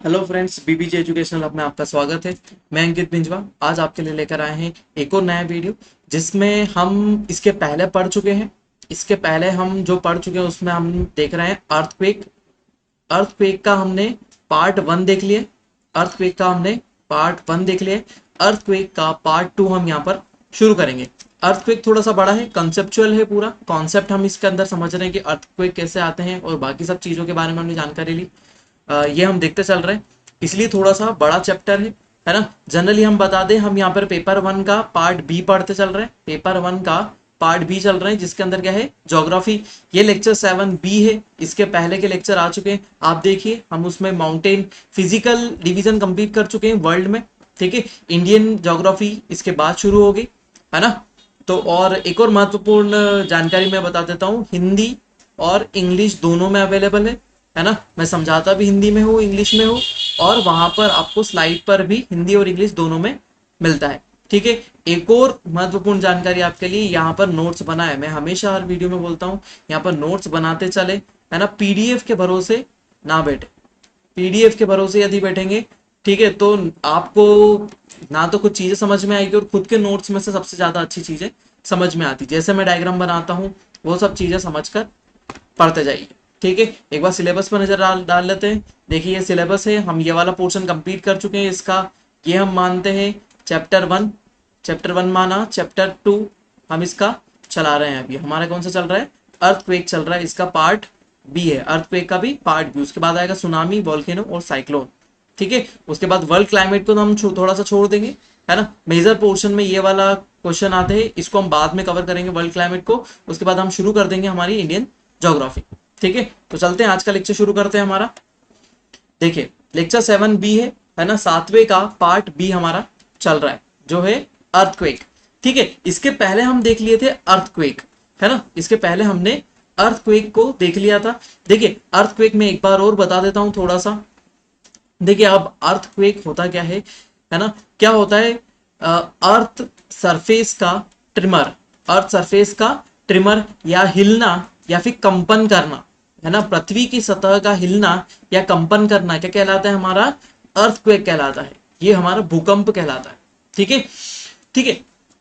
Hello friends, BBJ educational hub में आपका स्वागत है। मैं अंकित बिंजवा आज आपके लिए लेकर आए हैं एक और नया वीडियो, जिसमें हम इसके पहले पढ़ चुके हैं। इसके पहले हम जो पढ़ चुके हैं उसमें हम देख रहे हैं अर्थक्वेक। अर्थक्वेक का हमने पार्ट वन देख लिया। अर्थक्वेक का हमने पार्ट वन देख लिया। अर्थक्वेक का पार्ट टू हम यहाँ पर शुरू करेंगे। अर्थक्वेक थोड़ा सा बड़ा है, कंसेप्चुअल है, पूरा कॉन्सेप्ट हम इसके अंदर समझ रहे हैं कि अर्थक्वेक कैसे आते हैं और बाकी सब चीज़ों के बारे में हमने जानकारी ली। ये हम देखते चल रहे हैं, इसलिए थोड़ा सा बड़ा चैप्टर है ना। जनरली हम बता दें, हम यहाँ पर पेपर वन का पार्ट बी पढ़ते चल रहे हैं। पेपर वन का पार्ट बी चल रहे हैं, जिसके अंदर क्या है, ज्योग्राफी। ये लेक्चर 7B है। इसके पहले के लेक्चर आ चुके हैं, आप देखिए। हम उसमें माउंटेन फिजिकल डिवीजन कंप्लीट कर चुके हैं वर्ल्ड में, ठीक है। इंडियन ज्योग्राफी इसके बाद शुरू होगी, है ना। तो और एक और महत्वपूर्ण जानकारी मैं बता देता हूँ, हिंदी और इंग्लिश दोनों में अवेलेबल है ना। मैं समझाता भी हिंदी में हूँ, इंग्लिश में हूँ, और वहां पर आपको स्लाइड पर भी हिंदी और इंग्लिश दोनों में मिलता है, ठीक है। एक और महत्वपूर्ण जानकारी आपके लिए, यहाँ पर नोट्स बना है। मैं हमेशा हर वीडियो में बोलता हूँ, यहाँ पर नोट्स बनाते चले, है ना। पीडीएफ के भरोसे ना बैठे। पीडीएफ के भरोसे यदि बैठेंगे, ठीक है, तो आपको ना तो कुछ चीजें समझ में आएगी, और खुद के नोट्स में से सबसे ज्यादा अच्छी चीजें समझ में आती, जैसे मैं डायग्राम बनाता हूँ वो सब चीजें समझकर पढ़ते जाइए, ठीक है। एक बार सिलेबस पर नजर डाल लेते हैं। देखिए ये सिलेबस है, हम ये वाला पोर्शन कंप्लीट कर चुके हैं इसका। ये हम मानते हैं चैप्टर वन माना। चैप्टर टू हम इसका चला रहे हैं। अभी हमारा कौन सा चल रहा है, अर्थक्वेक चल रहा है, इसका पार्ट बी है। अर्थक्वेक का भी पार्ट बी, उसके बाद आएगा सुनामी, वोल्केनो और साइक्लोन, ठीक है। उसके बाद वर्ल्ड क्लाइमेट को तो हम थोड़ा सा छोड़ देंगे, है ना। मेजर पोर्शन में ये वाला क्वेश्चन आते हैं, इसको हम बाद में कवर करेंगे, वर्ल्ड क्लाइमेट को। उसके बाद हम शुरू कर देंगे हमारी इंडियन ज्योग्राफी, ठीक है। तो चलते हैं, आज का लेक्चर शुरू करते हैं हमारा। देखिए लेक्चर 7B है ना, 7वें का पार्ट बी हमारा चल रहा है, जो है अर्थक्वेक, ठीक है। इसके पहले हम देख लिए थे अर्थक्वेक, है ना। इसके पहले हमने अर्थक्वेक को देख लिया था। देखिए अर्थक्वेक में एक बार और बता देता हूं थोड़ा सा। देखिए अब अर्थक्वेक होता क्या है ना। क्या होता है, अर्थ सरफेस का ट्रिमर। अर्थ सरफेस का ट्रिमर या हिलना या फिर कंपन करना, है ना। पृथ्वी की सतह का हिलना या कंपन करना क्या कहलाता है, हमारा अर्थक्वेक कहलाता है। ये हमारा भूकंप कहलाता है, ठीक है, ठीक है।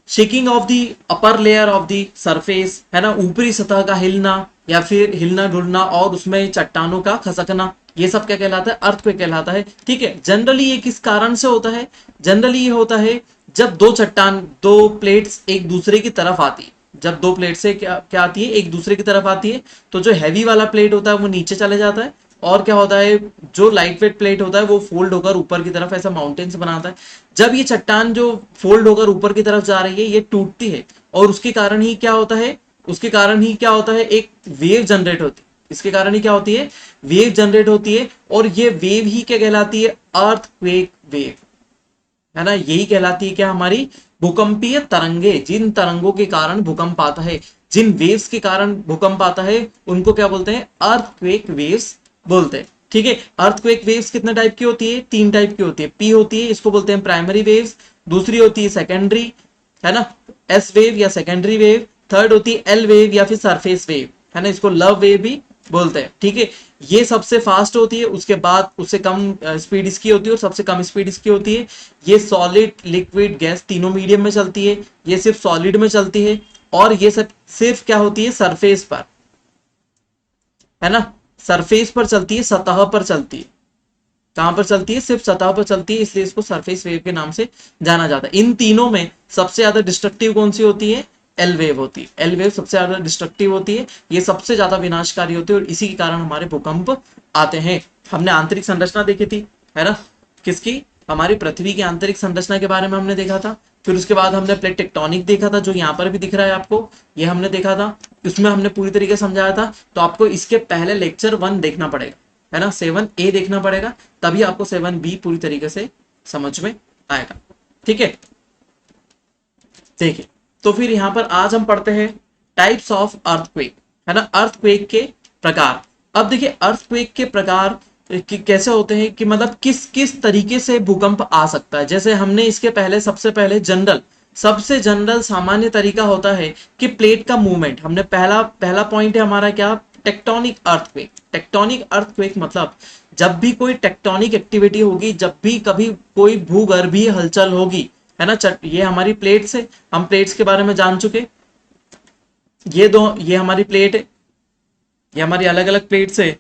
Shaking of the upper layer of the surface, है ना, ऊपरी सतह का हिलना या फिर हिलना डुलना, और उसमें चट्टानों का खसकना, ये सब क्या कहलाता है, अर्थक्वेक कहलाता है, ठीक है। जनरली ये किस कारण से होता है, जनरली ये होता है जब दो प्लेट्स एक दूसरे की तरफ आती है। जब दो प्लेट से क्या क्या आती है, एक दूसरे की तरफ आती है, तो जो हैवी वाला प्लेट होता है वो नीचे चले जाता है, और क्या होता है, जो लाइट वेट प्लेट होता है वो फोल्ड होकर ऊपर की तरफ ऐसा माउंटेन्स बनाता है। जब ये चट्टान जो फोल्ड होकर ऊपर की तरफ जा रही है, ये टूटती है, और उसके कारण ही क्या होता है, एक वेव जनरेट होती है। इसके कारण ही क्या होती है, वेव जनरेट होती है, और ये वेव ही क्या कहलाती है, अर्थक्वेक वेव, है ना। यही कहलाती है क्या, हमारी भूकंपीय तरंगे। जिन तरंगों के कारण भूकंप आता है, जिन वेव्स के कारण भूकंप आता है, उनको क्या बोलते हैं, अर्थक्वेक वेव्स बोलते हैं, ठीक है। अर्थक्वेक वेव्स कितने टाइप की होती है, 3 टाइप की होती है। पी होती है, इसको बोलते हैं प्राइमरी वेव्स। दूसरी होती है सेकेंडरी, है ना, एस वेव या सेकेंडरी वेव। थर्ड होती है एल वेव या फिर सरफेस वेव, है ना, इसको लव वेव भी बोलते हैं, ठीक है। ये सबसे फास्ट होती है, उसके बाद उससे कम स्पीड इसकी होती है, और सबसे कम स्पीड इसकी होती है। ये सॉलिड, लिक्विड, गैस तीनों मीडियम में चलती है। ये सिर्फ सॉलिड में चलती है, और ये सब सिर्फ क्या होती है, सरफेस पर, है ना, सरफेस पर चलती है, सतह पर चलती है। कहां पर चलती है, सिर्फ सतह पर चलती है, इसलिए इसको सरफेस वेव के नाम से जाना जाता है। इन तीनों में सबसे ज्यादा डिस्ट्रक्टिव कौन सी होती है, एल वेव होती है। एल वेव सबसे ज्यादा डिस्ट्रक्टिव होती है, ये सबसे ज्यादा विनाशकारी होती है, और इसी के कारण हमारे भूकंप आते हैं। हमने आंतरिक संरचना देखी थी, है ना, किसकी, हमारी पृथ्वी की आंतरिक संरचना के बारे में हमने देखा था। फिर उसके बाद हमने प्लेट टेक्टोनिक देखा था, जो यहाँ पर भी दिख रहा है आपको, ये हमने देखा था, उसमें हमने पूरी तरीके से समझाया था। तो आपको इसके पहले लेक्चर 1 देखना पड़ेगा, है ना, 7A देखना पड़ेगा, तभी आपको 7B पूरी तरीके से समझ में आएगा, ठीक है। देखिए तो फिर यहां पर आज हम पढ़ते हैं टाइप्स ऑफ अर्थक्वेक, है ना, अर्थक्वेक के प्रकार। अब देखिए अर्थक्वेक के प्रकार कैसे होते हैं, कि मतलब किस किस तरीके से भूकंप आ सकता है। जैसे हमने इसके पहले सबसे पहले सामान्य तरीका होता है कि प्लेट का मूवमेंट। हमने पहला पॉइंट है हमारा क्या, टेक्टोनिक अर्थक्वेक। टेक्टोनिक अर्थक्वेक मतलब जब भी कोई टेक्टोनिक एक्टिविटी होगी, जब भी कभी कोई भूगर्भीय हलचल होगी, है ना। ये हमारी प्लेट्स है, हम प्लेट्स के बारे में जान चुके। ये हमारी प्लेट है, ये हमारी अलग अलग प्लेट्स है।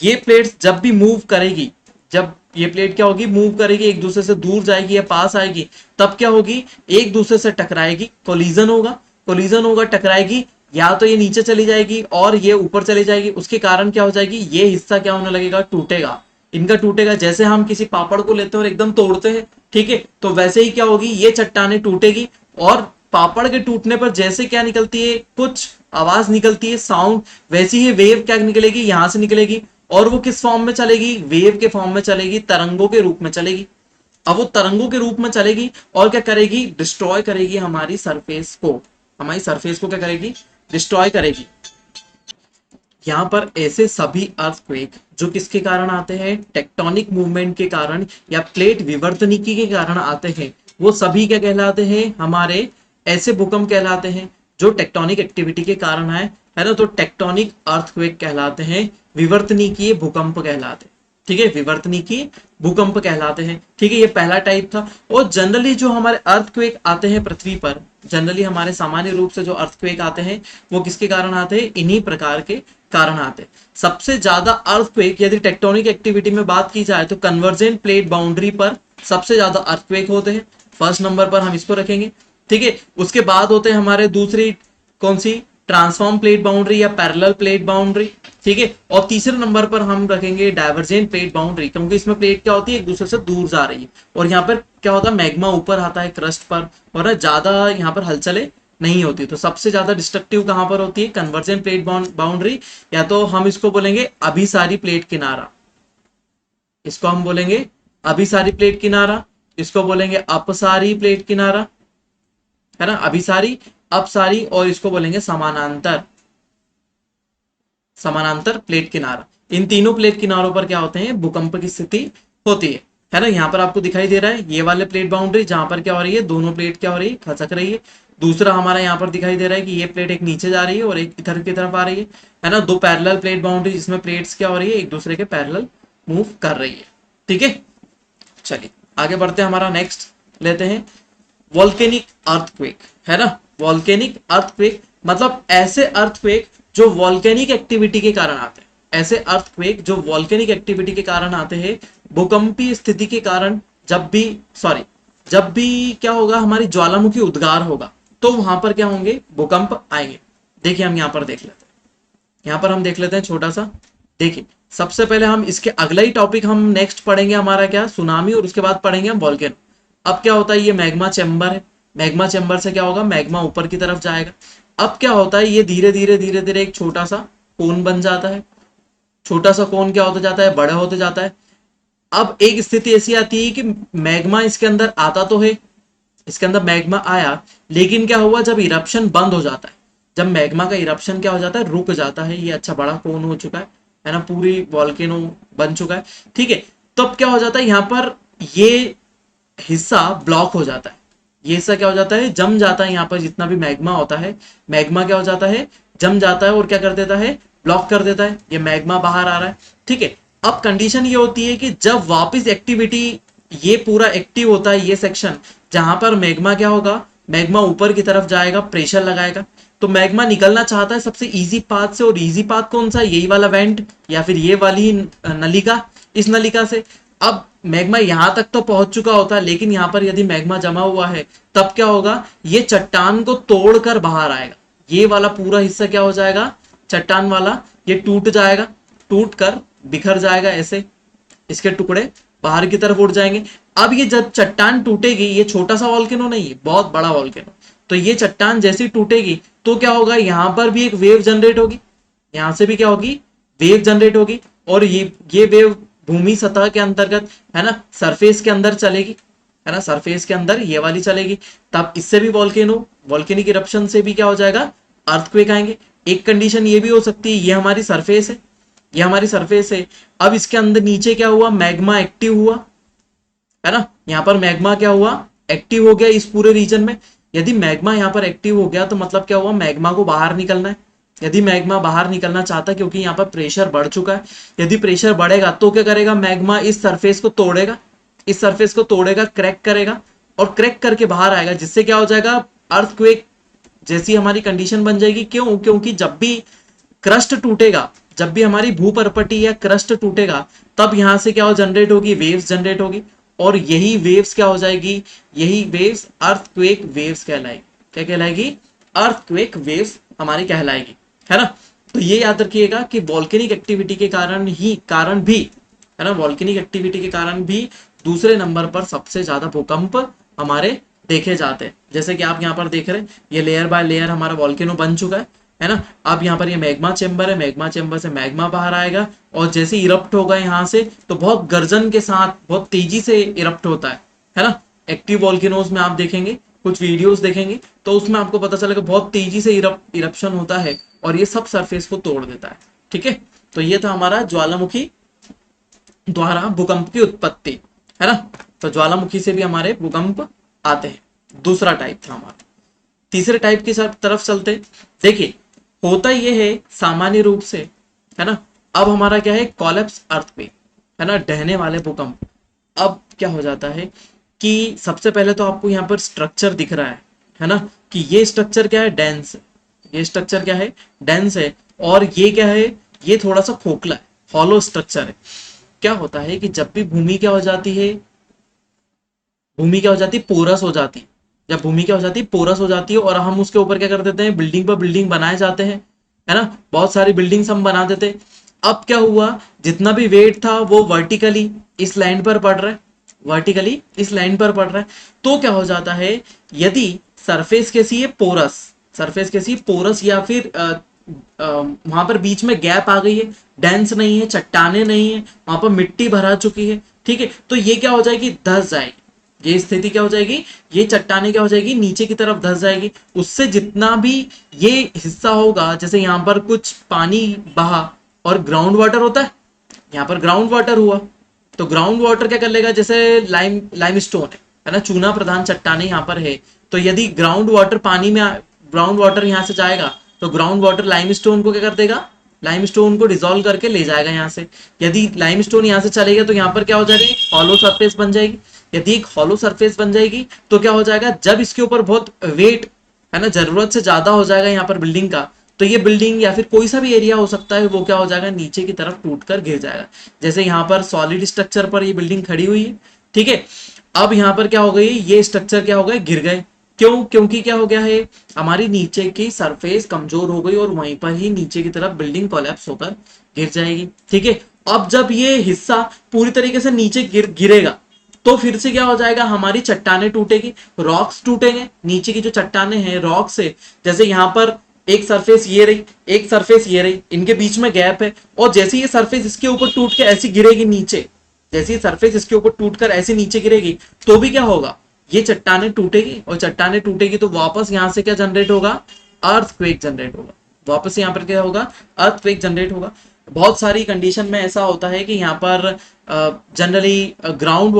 ये प्लेट्स जब भी मूव करेगी, जब ये प्लेट क्या होगी, मूव करेगी, एक दूसरे से दूर जाएगी या पास आएगी, तब क्या होगी, एक दूसरे से टकराएगी, कोलिजन होगा। कोलिजन होगा, टकराएगी, या तो ये नीचे चली जाएगी और ये ऊपर चली जाएगी। उसके कारण क्या हो जाएगी, ये हिस्सा क्या होने लगेगा, टूटेगा, इनका टूटेगा। जैसे हम किसी पापड़ को लेते हैं और एकदम तोड़ते हैं, ठीक है, तो वैसे ही क्या होगी, ये चट्टाने टूटेगी और पापड़ के टूटने पर जैसे क्या निकलती है, कुछ आवाज निकलती है, साउंड, वैसी ही वेव क्या निकलेगी, यहां से निकलेगी। और वो किस फॉर्म में चलेगी, वेव के फॉर्म में चलेगी, तरंगों के रूप में चलेगी। अब वो तरंगों के रूप में चलेगी और क्या करेगी, डिस्ट्रॉय करेगी हमारी सरफेस को। हमारी सरफेस को क्या करेगी, डिस्ट्रॉय करेगी। यहाँ पर ऐसे सभी अर्थक्वेक जो किसके कारण आते हैं, टेक्टोनिक मूवमेंट के कारण या प्लेट विवर्तनिकी के कारण आते हैं, वो सभी क्या कहलाते हैं, हमारे ऐसे भूकंप कहलाते हैं जो टेक्टोनिक एक्टिविटी के कारण आए, है ना। तो टेक्टोनिक अर्थक्वेक कहलाते हैं, विवर्तनिकीय भूकंप कहलाते हैं, ठीक है, विवर्तनिकीय भूकंप कहलाते हैं, ठीक है। ये पहला टाइप था। और जनरली जो हमारे अर्थक्वेक आते हैं पृथ्वी पर, जनरली हमारे सामान्य रूप से जो अर्थक्वेक आते हैं वो किसके कारण आते हैं, इन्हीं प्रकार के कारण आते हैं। सबसे ज्यादा अर्थक्वेक यदि टेक्टोनिक एक्टिविटी में बात की जाए तो कन्वर्जेंट प्लेट बाउंड्री पर सबसे ज्यादा अर्थक्वेक होते हैं, फर्स्ट नंबर पर हम इसको रखेंगे, ठीक है। उसके बाद होते हैं हमारे दूसरी कौन सी, ट्रांसफॉर्म प्लेट बाउंड्री या पैरेलल प्लेट बाउंड्री, ठीक है। और तीसरे नंबर पर हम रखेंगे डाइवर्जेंट प्लेट बाउंड्री, क्योंकि इसमें प्लेट क्या होती है, एक दूसरे से दूर जा रही है और यहाँ पर क्या होता है, मैग्मा ऊपर आता है क्रस्ट पर और ज्यादा यहाँ पर हलचलें नहीं होती। तो सबसे ज्यादा डिस्ट्रक्टिव कहां पर होती है, कन्वर्जेंट प्लेट बाउंड्री, या तो हम इसको बोलेंगे अभिसारी प्लेट किनारा, इसको हम बोलेंगे अभिसारी प्लेट किनारा, इसको बोलेंगे अपसारी प्लेट किनारा, है ना, अभिसारी, अपसारी, और इसको बोलेंगे समानांतर, समानांतर प्लेट किनारा। इन तीनों प्लेट किनारों पर क्या होते हैं, भूकंप की स्थिति होती है ना। यहाँ पर आपको दिखाई दे रहा है ये वाले प्लेट बाउंड्री जहां पर क्या हो रही है, दोनों प्लेट क्या हो रही है, खसक रही है। दूसरा हमारा यहाँ पर दिखाई दे रहा है कि ये प्लेट एक नीचे जा रही है और एक इधर की तरफ आ रही है ना। दो पैरेलल प्लेट बाउंड्री जिसमें प्लेट्स क्या हो रही है, एक दूसरे के पैरेलल मूव कर रही है, ठीक है। चलिए आगे बढ़ते हैं, हमारा नेक्स्ट लेते हैं वोल्केनिक अर्थक्वेक, है ना। वोल्केनिक अर्थक्वेक मतलब ऐसे अर्थक्वेक जो वोल्केनिक एक्टिविटी के कारण आते हैं, ऐसे अर्थक्वेक जो वोल्केनिक एक्टिविटी के कारण आते हैं, भूकंपीय स्थिति के कारण। जब भी क्या होगा, हमारी ज्वालामुखी उद्गार होगा तो वहां पर क्या होंगे, भूकंप आएंगे। देखिए हम यहाँ पर देख लेते हैं, यहाँ पर हम देख लेते हैं छोटा सा। देखिए सबसे पहले हम इसके अगला ही टॉपिक हम नेक्स्ट पढ़ेंगे हमारा क्या, सुनामी, और उसके बाद पढ़ेंगे हम वोल्केनो। अब क्या होता है, ये मैग्मा चैम्बर है, मैग्मा चैम्बर से क्या होगा, मैग्मा ऊपर की तरफ जाएगा। अब क्या होता है, ये धीरे धीरे एक छोटा सा कोन बन जाता है, छोटा सा कोन क्या होता जाता है, बड़ा होते जाता है। अब एक स्थिति ऐसी आती है कि मैग्मा इसके अंदर आता तो है, इसके अंदर मैग्मा आया, लेकिन क्या हुआ, जब इरप्शन बंद हो जाता है, जब मैग्मा का इरप्शन क्या हो जाता है, रुक जाता है, ये अच्छा बड़ा कोन हो चुका है ना, पूरी वॉल्केनो बन चुका है, ठीक है। तब क्या हो जाता है, यहाँ पर ये हिस्सा ब्लॉक हो जाता है, ये हिस्सा क्या हो जाता है, जम जाता है। यहाँ पर जितना भी मैग्मा होता है, मैग्मा क्या हो जाता है, जम जाता है और क्या कर देता है, ब्लॉक कर देता है। ये मैग्मा बाहर आ रहा है, ठीक है। अब कंडीशन ये होती है कि जब वापस एक्टिविटी, ये पूरा एक्टिव होता है, ये सेक्शन जहां पर मैग्मा क्या होगा, मैग्मा ऊपर की तरफ जाएगा, प्रेशर लगाएगा, तो मैग्मा निकलना चाहता है सबसे इजी पाथ से। और इजी पाथ कौन सा, यही वाला वेंट या फिर ये वाली नलिका, इस नलिका से। अब मैग्मा यहां तक तो पहुंच चुका होता है, लेकिन यहां पर यदि मैग्मा जमा हुआ है तब क्या होगा, ये चट्टान को तोड़कर बाहर आएगा, ये वाला पूरा हिस्सा क्या हो जाएगा, चट्टान वाला, ये टूट जाएगा, टूट कर बिखर जाएगा, ऐसे इसके टुकड़े बाहर की तरफ उड़ जाएंगे। अब ये जब चट्टान टूटेगी, ये छोटा सा वॉल्केनो नहीं है, बहुत बड़ा वॉल्केनो, तो ये चट्टान जैसी टूटेगी तो क्या होगा, यहां पर भी एक वेव जनरेट होगी, यहां से भी क्या होगी, वेव जनरेट होगी, और ये वेव भूमि सतह के अंतर्गत, है ना, सरफेस के अंदर चलेगी, है ना, सरफेस के अंदर ये वाली चलेगी। तब इससे भी वॉल्केनिक इरप्शन से भी क्या हो जाएगा, अर्थक्वेक आएंगे। एक कंडीशन ये भी हो सकती है, ये हमारी सरफेस है, ये हमारी सरफेस है, अब इसके अंदर नीचे क्या हुआ, मैग्मा एक्टिव हुआ, है ना, यहाँ पर मैग्मा क्या हुआ, एक्टिव हो गया इस पूरे रीजन में। यदि मैग्मा यहाँ पर एक्टिव हो गया तो मतलब क्या हुआ, मैग्मा को बाहर निकलना है यदि मैग्मा बाहर निकलना चाहता है, क्योंकि यहाँ पर प्रेशर बढ़ चुका है, यदि प्रेशर बढ़ेगा तो क्या करेगा, मैग्मा इस सरफेस को तोड़ेगा, इस सरफेस को तोड़ेगा, क्रैक करेगा और क्रैक करके बाहर आएगा, जिससे क्या हो जाएगा, अर्थक्वेक जैसी हमारी कंडीशन बन जाएगी। क्यों? क्योंकि जब भी क्रस्ट टूटेगा, जब भी हमारी भूपर्पटी या क्रस्ट टूटेगा, तब यहां से क्या हो जनरेट होगी, वेव्स जनरेट होगी, और यही वेव्स क्या हो जाएगी, यही वेव्स अर्थक्वेक वेव्स कहलाएगी। क्या कहलाएगी? अर्थक्वेक वेव्स हमारी कहलाएगी, है ना। तो ये याद रखिएगा कि वॉल्केनिक एक्टिविटी के कारण भी, है ना, वॉल्केनिक एक्टिविटी के कारण भी दूसरे नंबर पर सबसे ज्यादा भूकंप हमारे देखे जाते हैं। जैसे कि आप यहाँ पर देख रहे हैं, ये लेयर बाय लेयर हमारा वॉल्केनो बन चुका है ना। अब यहाँ पर ये मैग्मा चेंबर है, मैग्मा चेंबर से मैग्मा बाहर आएगा, और जैसे इरप्ट होगा यहाँ से, तो बहुत गर्जन के साथ बहुत तेजी से इरप्ट होता है ना। एक्टिव वॉल्केनोज में आप देखेंगे, कुछ वीडियोस देखेंगे, तो उसमें आपको पता चलेगा बहुत तेजी से इरप्शन होता है, और ये सब सरफेस को तोड़ देता है। ठीक है, तो ये था हमारा ज्वालामुखी द्वारा भूकंप की उत्पत्ति, है ना। तो ज्वालामुखी से भी हमारे भूकंप आते हैं। दूसरा टाइप था हमारा। तीसरे टाइप की तरफ चलते। देखिए, होता यह है सामान्य रूप से, है ना। अब हमारा क्या है, कोलैप्स अर्थक्वेक, है ना, ढहने वाले भूकंप। अब क्या हो जाता है कि सबसे पहले तो आपको यहाँ पर स्ट्रक्चर दिख रहा है ना, कि ये स्ट्रक्चर क्या है, डेंस। ये स्ट्रक्चर क्या है, डेंस है, और ये क्या है, ये थोड़ा सा खोखला है, हॉलो स्ट्रक्चर है। क्या होता है कि जब भी भूमि क्या हो जाती है, भूमि क्या हो जाती है, पोरस हो जाती है। जब भूमि क्या हो जाती है, पोरस हो जाती है, और हम उसके ऊपर क्या कर देते हैं, बिल्डिंग पर बिल्डिंग बनाए जाते हैं, है ना, बहुत सारी बिल्डिंग्स हम बना देते हैं। अब क्या हुआ, जितना भी वेट था वो वर्टिकली इस लाइन पर पड़ रहा है, वर्टिकली इस लाइन पर पड़ रहा है। तो क्या हो जाता है, यदि सरफेस कैसी है, पोरस, सरफेस कैसी, पोरस, या फिर वहां पर बीच में गैप आ गई है, डेंस नहीं है, चट्टाने नहीं है, वहां पर मिट्टी भरा चुकी है, ठीक है, तो ये क्या हो जाएगी, धस जाएगी। ये स्थिति क्या हो जाएगी, ये चट्टाने क्या हो जाएगी, नीचे की तरफ धस जाएगी। उससे जितना भी ये हिस्सा होगा, जैसे यहाँ पर कुछ पानी बहा और ग्राउंड वाटर होता है, यहाँ पर ग्राउंड वाटर हुआ, तो ग्राउंड वाटर क्या कर लेगा, जैसे लाइमस्टोन है ना, चूना प्रधान चट्टाने यहाँ पर है, तो यदि ग्राउंड वाटर पानी में, ग्राउंड वाटर यहाँ से जाएगा, तो ग्राउंड वाटर लाइमस्टोन को क्या कर देगा, लाइमस्टोन को डिसॉल्व करके ले जाएगा यहाँ से। यदि लाइमस्टोन यहाँ से चलेगा, तो यहाँ पर क्या हो जाएगी, हॉलो सरफेस बन जाएगी। यदि एक हॉलो सरफेस बन जाएगी, तो क्या हो जाएगा, जब इसके ऊपर बहुत वेट, है ना, जरूरत से ज्यादा हो जाएगा यहाँ पर बिल्डिंग का, तो ये बिल्डिंग या फिर कोई सा भी एरिया हो सकता है, वो क्या हो जाएगा, नीचे की तरफ टूट कर गिर जाएगा। जैसे यहाँ पर सॉलिड स्ट्रक्चर पर ये बिल्डिंग खड़ी हुई है, ठीक है। अब यहाँ पर क्या हो गई, ये स्ट्रक्चर क्या हो गए, गिर गए। क्यों? क्योंकि क्या हो गया है, हमारी नीचे की सरफेस कमजोर हो गई, और वहीं पर ही नीचे की तरफ बिल्डिंग कोलैप्स होकर गिर जाएगी। ठीक है, अब जब ये हिस्सा पूरी तरीके से नीचे गिरेगा, तो फिर से क्या हो जाएगा, हमारी चट्टाने टूटेगी, रॉक्स टूटेंगे, नीचे की जो चट्टाने हैं रॉक से, जैसे यहाँ पर एक सरफेस ये रही, एक सरफेस ये रही, इनके बीच में गैप है, और जैसे ये सरफेस इसके ऊपर टूट के ऐसी गिरेगी नीचे, जैसे ये सरफेस इसके ऊपर टूटकर ऐसे नीचे गिरेगी, तो भी क्या होगा, ये चट्टाने टूटेगी, और चट्टाने टूटेगी तो वापस यहाँ से क्या जनरेट होगा, अर्थक्वेक जनरेट होगा। वापस यहाँ पर क्या होगा, अर्थक्वेक जनरेट होगा। बहुत सारी कंडीशन में ऐसा होता है कि यहाँ पर जनरली ग्राउंड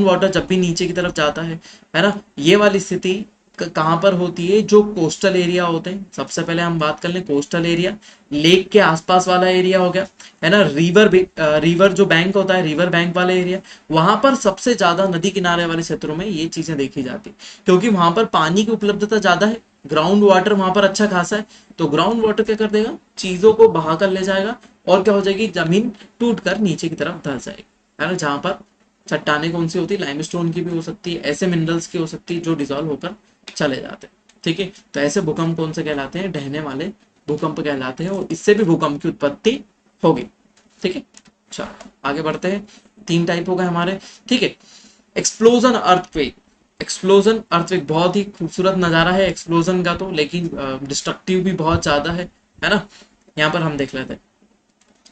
वाटर जब भी नीचे की तरफ जाता है ना, ये वाली स्थिति कहाँ पर होती है, जो कोस्टल एरिया होते हैं। सबसे पहले हम बात कर लें कोस्टल एरिया, लेक के आसपास वाला एरिया हो गया, है ना, रिवर जो बैंक होता है, रिवर बैंक वाला एरिया, वहां पर सबसे ज्यादा नदी किनारे वाले क्षेत्रों में ये चीजें देखी जाती, क्योंकि वहां पर पानी की उपलब्धता ज्यादा है, ग्राउंड वाटर वहां पर अच्छा खासा है, तो ग्राउंड वाटर क्या कर देगा, चीजों को बहा कर ले जाएगा, और क्या हो जाएगी, जमीन टूट कर नीचे की तरफ धंस जाएगी, है ना। जहां पर चट्टाने कौन सी होती है, लाइमस्टोन की भी हो सकती है, ऐसे मिनरल्स की हो सकती है जो डिसॉल्व होकर चले जाते हैं। ठीक है, तो ऐसे भूकंप कौन से कहलाते हैं, ढहने वाले भूकंप कहलाते हैं, और इससे भी भूकंप की उत्पत्ति होगी। ठीक है, चलो आगे बढ़ते हैं। 3 टाइप हो गए हमारे। ठीक है, एक्सप्लोजन अर्थक्वेक। एक्सप्लोजन अर्थक्वेक बहुत ही खूबसूरत नजारा है एक्सप्लोजन का, तो लेकिन डिस्ट्रक्टिव भी बहुत ज्यादा है ना। यहाँ पर हम देख लेते हैं।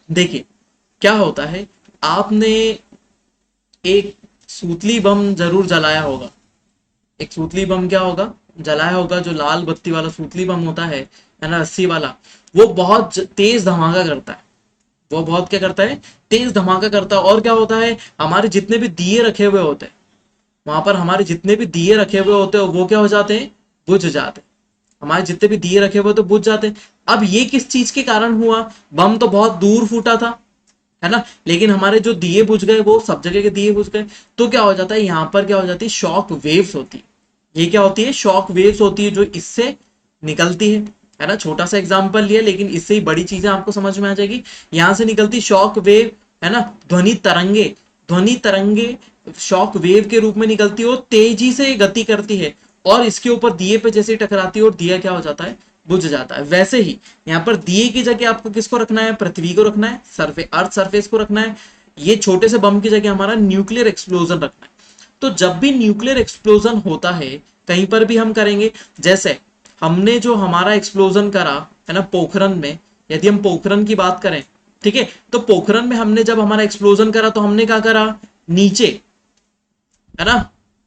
देखिए क्या होता है, आपने एक सूतली बम जरूर जलाया होगा। एक सूतली बम क्या होगा, जलाया होगा, जो लाल बत्ती वाला सूतली बम होता है ना, रस्सी वाला, वो बहुत तेज धमाका करता है। वो बहुत क्या करता है, तेज धमाका करता है। और क्या होता है, हमारे जितने भी दिए रखे हुए होते हैं, वहां पर हमारे जितने भी दिए रखे हुए होते हैं, वो क्या हो जाते हैं, बुझ जाते हैं। हमारे जितने भी दिए रखे हुए तो बुझ जाते। अब ये किस चीज के कारण हुआ? बम तो बहुत दूर फूटा था, है ना, लेकिन हमारे जो दिए बुझ गए वो सब जगह के दिए बुझ गए। तो क्या हो जाता है यहाँ पर, क्या हो जाती है, शॉक वेव्स होती है। ये क्या होती है? शॉक वेव्स होती है जो इससे निकलती है ना। छोटा सा एग्जांपल लिया, लेकिन इससे ही बड़ी चीजें आपको समझ में आ जाएगी। यहां से निकलती शॉक वेव, है ना, ध्वनि तरंगे, ध्वनि तरंगे शॉक वेव के रूप में निकलती है और तेजी से गति करती है और इसके ऊपर दिए पे जैसे टकराती है और दिया क्या हो जाता है, बुझ जाता है। वैसे ही यहाँ पर दिए की जगह आपको किसको रखना है? पृथ्वी को रखना है, अर्थ सरफेस को रखना है। ये छोटे से बम की जगह हमारा न्यूक्लियर एक्सप्लोजन रखना है। तो जब भी न्यूक्लियर एक्सप्लोजन होता है, कहीं पर भी हम करेंगे, जैसे हमने जो हमारा एक्सप्लोजन करा है ना पोखरन में, यदि हम पोखरन की बात करें, ठीक है, तो पोखरन में हमने जब हमारा एक्सप्लोजन करा तो हमने क्या करा? नीचे, है ना,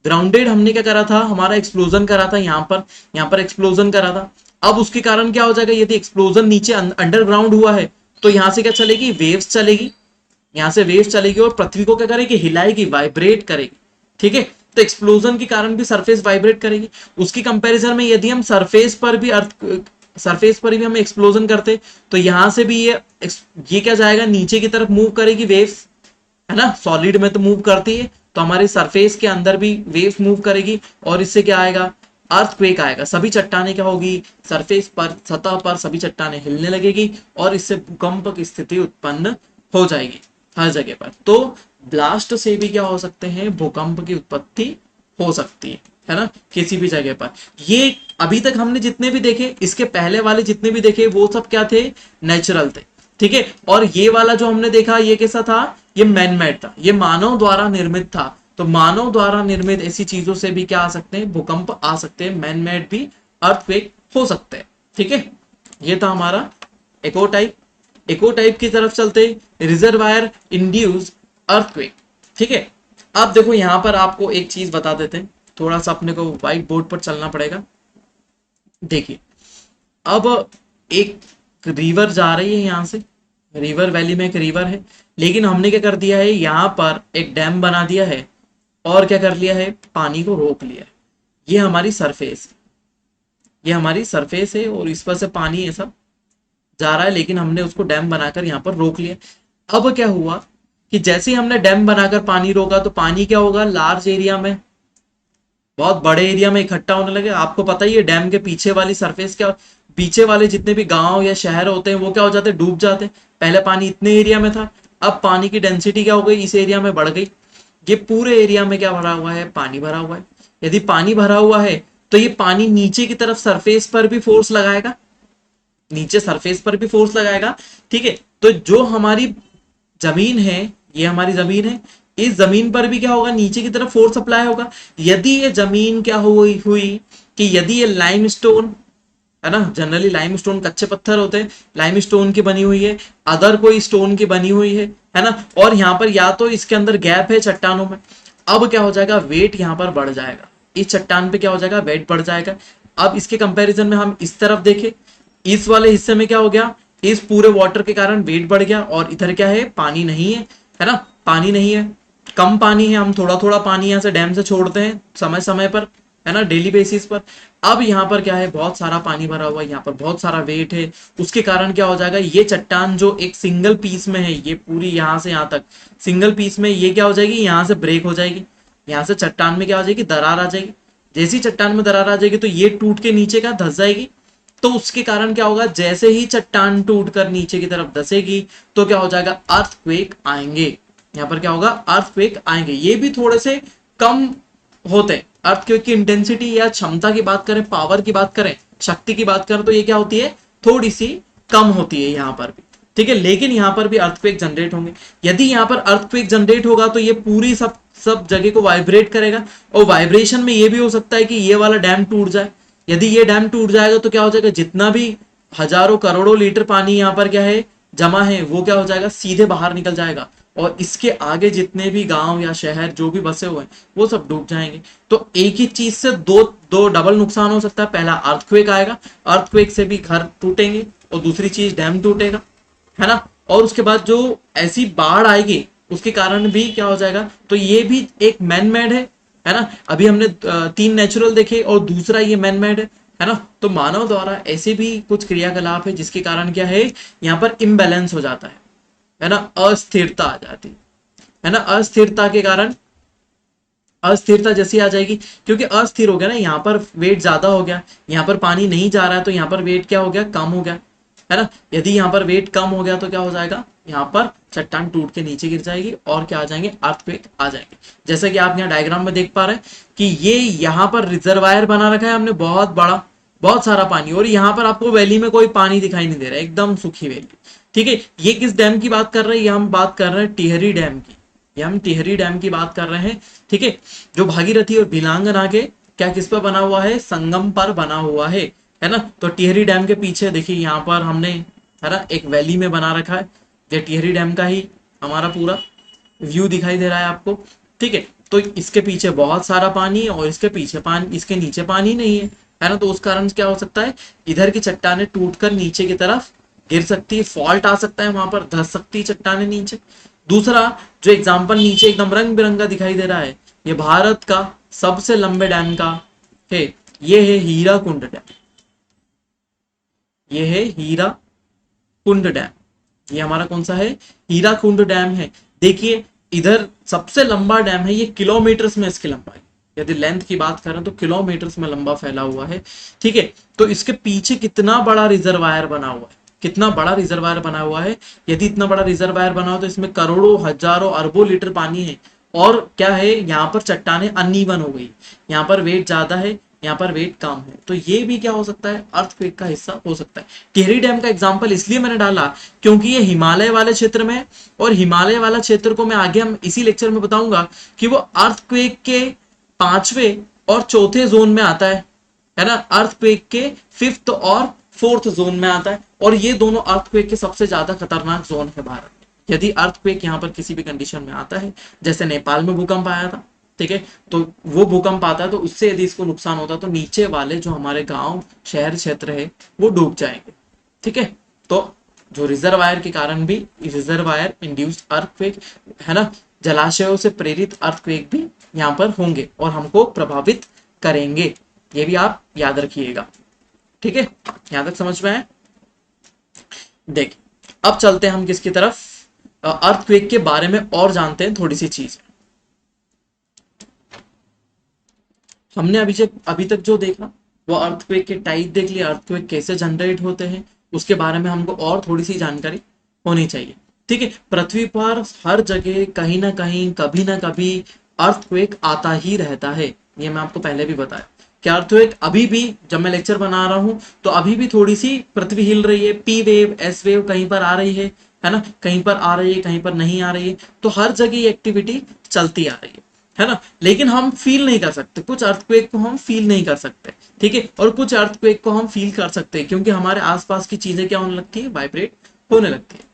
ग्राउंडेड हमने क्या करा था? हमारा एक्सप्लोजन करा था यहाँ पर एक्सप्लोजन करा था। अब उसके कारण क्या हो जाएगा? यदि एक्सप्लोजन नीचे अंडरग्राउंड हुआ है तो यहां से क्या चलेगी? वेव्स चलेगी, यहां से वेव्स चलेगी और पृथ्वी को क्या करेगी? हिलाएगी, वाइब्रेट करेगी, ठीक है। तो एक्सप्लोजन के कारण भी सरफेस वाइब्रेट करेगी। उसकी कंपैरिजन में यदि हम सरफेस पर भी हम एक्सप्लोजन करते तो यहां से भी ये क्या जाएगा? नीचे की तरफ मूव करेगी वेव्स, है ना। सॉलिड में तो मूव करती है, तो हमारे सरफेस के अंदर भी वेव्स मूव करेगी और इससे क्या आएगा? अर्थक्वेक आएगा। सभी चट्टाने क्या होगी? सरफेस पर, सतह पर सभी चट्टाने हिलने लगेगी और इससे भूकंप की स्थिति उत्पन्न हो जाएगी हर जगह पर। तो ब्लास्ट से भी क्या हो सकते हैं? भूकंप की उत्पत्ति हो सकती है ना, किसी भी जगह पर। ये अभी तक हमने जितने भी देखे, इसके पहले वाले जितने भी देखे, वो सब क्या थे? नेचुरल थे, ठीक है। और ये वाला जो हमने देखा, ये कैसा था? ये मैनमेड था, ये मानव द्वारा निर्मित था। तो मानव द्वारा निर्मित ऐसी चीजों से भी क्या आ सकते हैं? भूकंप आ सकते हैं, मैनमेड भी अर्थक्वेक हो सकते हैं, ठीक है। ये था हमारा इको टाइप। इको टाइप की तरफ चलते, रिजर्वायर इंड्यूस अर्थक्वेक, ठीक है। अब देखो यहां पर आपको एक चीज बता देते हैं, थोड़ा सा अपने को व्हाइट बोर्ड पर चलना पड़ेगा। देखिए, अब एक रिवर जा रही है यहां से, रिवर वैली में एक रिवर है, लेकिन हमने क्या कर दिया है? यहां पर एक डैम बना दिया है और क्या कर लिया है? पानी को रोक लिया है। ये हमारी सरफेस, ये हमारी सरफेस है और इस पर से पानी ऐसा जा रहा है, लेकिन हमने उसको डैम बनाकर यहाँ पर रोक लिया। अब क्या हुआ कि जैसे ही हमने डैम बनाकर पानी रोका तो पानी क्या होगा? लार्ज एरिया में, बहुत बड़े एरिया में इकट्ठा होने लगे। आपको पता ही है डैम के पीछे वाली सरफेस क्या, पीछे वाले जितने भी गांव या शहर होते हैं वो क्या हो जाते हैं? डूब जाते हैं। पहले पानी इतने एरिया में था, अब पानी की डेंसिटी क्या हो गई? इस एरिया में बढ़ गई। ये पूरे एरिया में क्या भरा हुआ है? पानी भरा हुआ है। यदि पानी भरा हुआ है तो ये पानी नीचे की तरफ सरफेस पर भी फोर्स लगाएगा, नीचे सरफेस पर भी फोर्स लगाएगा, ठीक है। तो जो हमारी जमीन है, ये हमारी जमीन है, इस जमीन पर भी क्या होगा? नीचे की तरफ फोर्स अप्लाई होगा। यदि ये जमीन क्या हुई कि यदि ये लाइमस्टोन, है ना, जनरली लाइमस्टोन कच्चे पत्थर होते हैं, लाइमस्टोन की बनी हुई है, अदर कोई स्टोन की बनी हुई है ना, और यहाँ पर या तो इसके अंदर गैप है चट्टानों में, अब क्या हो जाएगा? वेट यहाँ पर बढ़ जाएगा, इस चट्टान पे क्या हो जाएगा? वेट बढ़ जाएगा। अब इसके कंपैरिजन में हम इस तरफ देखें, इस वाले हिस्से में क्या हो गया? इस पूरे वाटर के कारण वेट बढ़ गया और इधर क्या है? पानी नहीं है ना, पानी नहीं है, कम पानी है। हम थोड़ा थोड़ा पानी यहाँ से डैम से छोड़ते हैं समय समय पर, है ना, डेली बेसिस पर। अब यहाँ पर क्या है? बहुत सारा पानी भरा हुआ है, यहाँ पर बहुत सारा वेट है, उसके कारण क्या हो जाएगा? ये चट्टान जो एक सिंगल पीस में है, ये पूरी यहाँ से यहाँ तक सिंगल पीस में, ये क्या हो जाएगी? यहाँ से ब्रेक हो जाएगी, यहाँ से चट्टान में क्या हो जाएगी? दरार आ जाएगी। जैसी चट्टान में दरार आ जाएगी तो ये टूट के नीचे का धस जाएगी। तो उसके कारण क्या होगा? जैसे ही चट्टान टूटकर नीचे की तरफ धसेगी तो क्या हो जाएगा? अर्थक्वेक आएंगे। यहाँ पर क्या होगा? अर्थक्वेक आएंगे। ये भी थोड़े से कम होते हैं। अर्थक्वेक की इंटेंसिटी या क्षमता की बात करें, पावर की बात करें, शक्ति की बात करें, तो ये क्या होती है? थोड़ी सी कम होती है यहाँ पर भी, ठीक है। लेकिन यहाँ पर भी अर्थक्वेक जनरेट होंगे। यदि यहाँ पर अर्थक्वेक जनरेट होगा तो ये पूरी सब जगह को वाइब्रेट करेगा और वाइब्रेशन में ये भी हो सकता है कि ये वाला डैम टूट जाए। यदि ये डैम टूट जाएगा तो क्या हो जाएगा? जितना भी हजारों करोड़ों लीटर पानी यहाँ पर क्या है? जमा है, वो क्या हो जाएगा? सीधे बाहर निकल जाएगा और इसके आगे जितने भी गांव या शहर जो भी बसे हुए हैं वो सब डूब जाएंगे। तो एक ही चीज से दो डबल नुकसान हो सकता है। पहला अर्थक्वेक आएगा, अर्थक्वेक से भी घर टूटेंगे, और दूसरी चीज डैम टूटेगा, है ना। और उसके बाद जो ऐसी बाढ़ आएगी उसके कारण भी क्या हो जाएगा? तो ये भी एक मैन मेड है ना। अभी हमने 3 नेचुरल देखे और दूसरा ये मैन मेड है है ना। तो मानव द्वारा ऐसे भी कुछ क्रियाकलाप है जिसके कारण क्या है, यहाँ पर इम्बैलेंस हो जाता है ना, अस्थिरता आ जाती है ना। अस्थिरता के कारण अस्थिरता जैसी आ जाएगी, क्योंकि अस्थिर हो गया ना, यहाँ पर वेट ज्यादा हो गया, यहाँ पर पानी नहीं जा रहा है, तो यहाँ पर वेट क्या हो गया, कम हो गया, है ना। यदि यहाँ पर वेट कम हो गया तो क्या हो जाएगा, यहाँ पर चट्टान टूट के नीचे गिर जाएगी और क्या आ जाएंगे, अर्थक्वेक आ जाएंगे। जैसा कि आप यहाँ डायग्राम में देख पा रहे हैं कि ये यहाँ पर रिजर्वायर बना रखा है हमने बहुत बड़ा, बहुत सारा पानी, और यहाँ पर आपको वैली में कोई पानी दिखाई नहीं दे रहा है, एकदम सूखी वैली। ठीक है, ये किस डैम की बात कर रहे हैं, ये हम बात कर रहे हैं टिहरी डैम की, ये हम टिहरी डैम की बात कर रहे हैं। ठीक है, जो भागीरथी और भिलांगना के क्या किस पर बना हुआ है, संगम पर बना हुआ है ना। तो टिहरी डैम के पीछे देखिए यहाँ पर हमने, है ना, एक वैली में बना रखा है, ये टिहरी डैम का ही हमारा पूरा व्यू दिखाई दे रहा है आपको। ठीक है, तो इसके पीछे बहुत सारा पानी और इसके पीछे पानी, इसके नीचे पानी नहीं है ना। तो उस कारण क्या हो सकता है, इधर की चट्टाने टूटकर नीचे की तरफ गिर सकती है, फॉल्ट आ सकता है, वहां पर धस सकती है चट्टाने नीचे। दूसरा जो एग्जाम्पल नीचे एकदम रंग बिरंगा दिखाई दे रहा है, ये भारत का सबसे लंबे डैम का है, ये है हीरा कुंड डैम, ये है हीरा कुंड डैम। ये हमारा कौन सा है, हीरा कुंड डैम है। देखिए इधर सबसे लंबा डैम है, ये किलोमीटर्स में इसकी लंबाई, यदि लेंथ की बात करें तो किलोमीटर्स में लंबा फैला हुआ है। ठीक है, तो इसके पीछे कितना बड़ा रिजर्वायर बना हुआ है, कितना बड़ा रिजर्वायर बना हुआ है। यदि इतना बड़ा रिजर्वायर बना हो तो इसमें करोड़ों हजारों अरबों लीटर पानी है। और क्या है, यहाँ पर चट्टाने अनइवन हो गई, यहाँ पर वेट ज्यादा है, यहाँ पर वेट कम है, तो ये भी क्या हो सकता है, अर्थक्वेक का हिस्सा हो सकता है। टिहरी डैम का एग्जांपल इसलिए मैंने डाला क्योंकि ये हिमालय वाले क्षेत्र में है, और हिमालय वाला क्षेत्र को मैं आगे हम इसी लेक्चर में बताऊंगा कि वो अर्थक्वेक के 5वें और 4थे जोन में आता है ना, अर्थक्वेक के 5th और 4th जोन में आता है, और ये दोनों अर्थक्वेक के सबसे ज्यादा खतरनाक जोन है भारत में। यदि अर्थक्वेक यहाँ पर किसी भी कंडीशन में आता है, जैसे नेपाल में भूकंप आया था, ठीक है, तो वो भूकंप आता है तो उससे यदि इसको नुकसान होता है तो नीचे वाले जो हमारे गांव शहर क्षेत्र है वो डूब जाएंगे। ठीक है, तो जो रिजर्वायर के कारण भी, रिजर्वायर इंड्यूस्ड अर्थक्वेक, है ना, जलाशयों से प्रेरित अर्थक्वेक भी यहाँ पर होंगे और हमको प्रभावित करेंगे, ये भी आप याद रखिएगा। ठीक है, यहां तक समझ में आए। देखिए अब चलते हैं हम किसकी तरफ, अर्थक्वेक के बारे में और जानते हैं थोड़ी सी चीज। हमने अभी तक जो देखा वो अर्थक्वेक के टाइप देख लिया, अर्थक्वेक कैसे जनरेट होते हैं, उसके बारे में हमको और थोड़ी सी जानकारी होनी चाहिए। ठीक है, पृथ्वी पर हर जगह कहीं ना कहीं कभी ना कभी अर्थक्वेक आता ही रहता है, ये मैं आपको पहले भी बताया कि अर्थक्वेक अभी भी, जब मैं लेक्चर बना रहा हूं तो अभी भी थोड़ी सी पृथ्वी हिल रही है, पी वेव एस वेव कहीं पर आ रही है ना, कहीं पर आ रही है कहीं पर नहीं आ रही है, तो हर जगह ये एक्टिविटी चलती आ रही है ना। लेकिन हम फील नहीं कर सकते, कुछ अर्थक्वेक को हम फील नहीं कर सकते, ठीक है, और कुछ अर्थक्वेक को हम फील कर सकते हैं, क्योंकि हमारे आसपास की चीजें क्या होने लगती है, वाइब्रेट होने लगती है।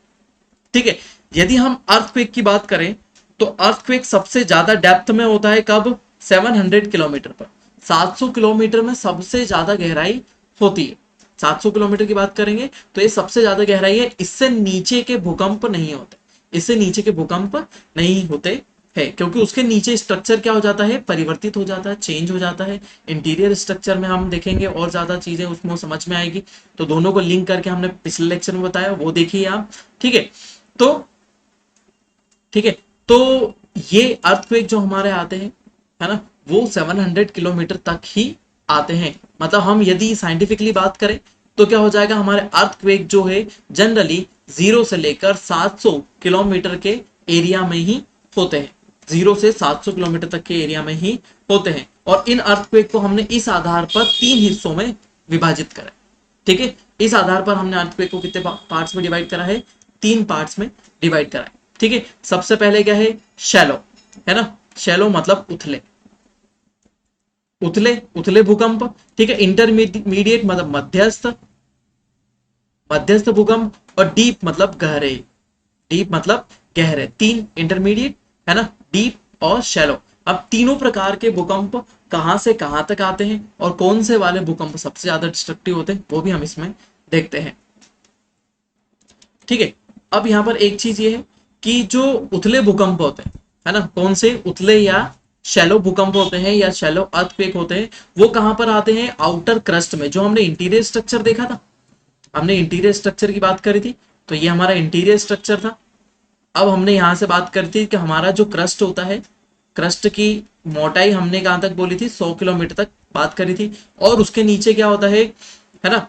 ठीक है, यदि हम अर्थक्वेक की बात करें तो अर्थक्वेक सबसे ज्यादा डेप्थ में होता है कब, 700 किलोमीटर पर, 700 किलोमीटर में सबसे ज्यादा गहराई होती है। 700 किलोमीटर की बात करेंगे तो ये सबसे ज्यादा गहराई है, इससे नीचे के भूकंप नहीं होते, इससे नीचे के भूकंप नहीं होते है, क्योंकि उसके नीचे स्ट्रक्चर क्या हो जाता है, परिवर्तित हो जाता है, चेंज हो जाता है। इंटीरियर स्ट्रक्चर में हम देखेंगे और ज्यादा चीजें उसमें समझ में आएगी, तो दोनों को लिंक करके हमने पिछले लेक्चर में बताया, वो देखिए आप। ठीक है, तो ठीक है, तो ये अर्थक्वेक जो हमारे आते हैं, है ना, वो 700 किलोमीटर तक ही आते हैं। मतलब हम यदि साइंटिफिकली बात करें तो क्या हो जाएगा, हमारे अर्थक्वेक जो है जनरली 0 से लेकर 700 किलोमीटर के एरिया में ही होते हैं, 0 से 700 किलोमीटर तक के एरिया में ही होते हैं। और इन अर्थक्वेक को हमने इस आधार पर 3 हिस्सों में विभाजित करा है। ठीक है, इस आधार पर हमने अर्थक्वेक को कितने पार्ट्स में डिवाइड करा है, 3 पार्ट्स में डिवाइड करा है। ठीक है, सबसे पहले क्या है, शैलो, है ना, शैलो मतलब उथले, उथले उथले भूकंप। ठीक है, इंटरमीडिएट मतलब मध्यस्थ, मध्यस्थ भूकंप, और डीप मतलब गहरे, डीप मतलब गहरे, 3 इंटरमीडिएट, है ना, डीप और शैलो। अब तीनों प्रकार के भूकंप कहां से कहां तक आते हैं और कौन से वाले भूकंप सबसे ज्यादा डिस्ट्रक्टिव होते हैं वो भी हम इसमें देखते हैं। ठीक है, अब यहां पर एक चीज ये है कि जो उथले भूकंप होते हैं, है ना, कौन से, उथले या शैलो भूकंप होते हैं या शैलो अर्थक्वेक होते हैं, वो कहां पर आते हैं? आउटर क्रस्ट में। जो हमने इंटीरियर स्ट्रक्चर देखा था, हमने इंटीरियर स्ट्रक्चर की बात करी थी, तो ये हमारा इंटीरियर स्ट्रक्चर था। अब हमने यहां से बात करी थी कि हमारा जो क्रस्ट होता है, क्रस्ट की मोटाई हमने कहां तक बोली थी? 100 किलोमीटर तक बात करी थी। और उसके नीचे क्या होता है ना,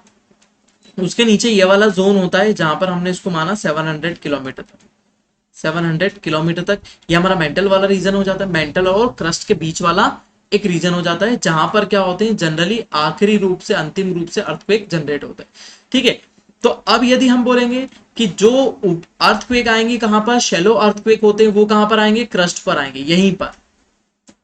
उसके नीचे ये वाला जोन होता है जहां पर हमने इसको माना 700 किलोमीटर तक। 700 किलोमीटर तक ये हमारा मेंटल वाला रीजन हो जाता है। मेंटल और क्रस्ट के बीच वाला एक रीजन हो जाता है जहां पर क्या होते हैं, जनरली आखिरी रूप से, अंतिम रूप से अर्थक्वेक जनरेट होता है। ठीक है, तो अब यदि हम बोलेंगे कि जो अर्थक्वेक आएंगे कहां पर, शैलो अर्थक्वेक होते हैं, वो कहां पर आएंगे? क्रस्ट पर आएंगे, यहीं पर,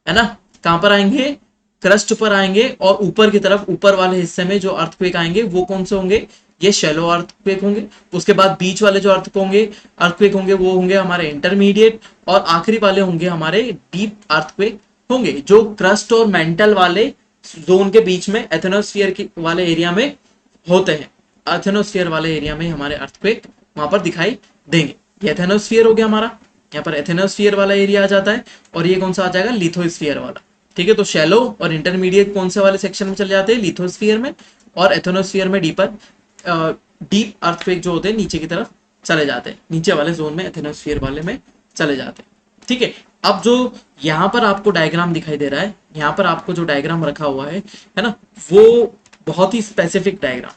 है ना। कहां पर आएंगे? क्रस्ट पर आएंगे। और ऊपर की तरफ, ऊपर वाले हिस्से में जो अर्थक्वेक आएंगे वो कौन से होंगे? ये शैलो अर्थक्वेक होंगे। उसके बाद बीच वाले जो अर्थक्वेक होंगे वो होंगे हमारे इंटरमीडिएट, और आखिरी वाले होंगे हमारे डीप अर्थक्वेक होंगे, जो क्रस्ट और मेंटल वाले जोन के बीच में, एथेनोस्फीयर वाले एरिया में होते हैं। एथेनोस्फीयर वाले एरिया में हमारे अर्थक्वेक वहां पर दिखाई देंगे। ये एथेनोस्फीयर हो गया हमारा, यहाँ पर एथेनोस्फीयर वाला एरिया आ जाता है। और ये कौन सा आ जाएगा? लिथोस्फीयर वाला। ठीक है, तो शैलो और इंटरमीडिएट कौन से वाले सेक्शन में चले जाते हैं? लिथोस्फीयर में। और एथेनोस्फीयर में डीप अर्थक्वेक जो होते हैं नीचे की तरफ चले जाते हैं, नीचे वाले जोन में, एथेनोस्फीयर वाले में चले जाते हैं। ठीक है, अब जो यहाँ पर आपको डायग्राम दिखाई दे रहा है, यहाँ पर आपको जो डायग्राम रखा हुआ है ना, वो बहुत ही स्पेसिफिक डायग्राम,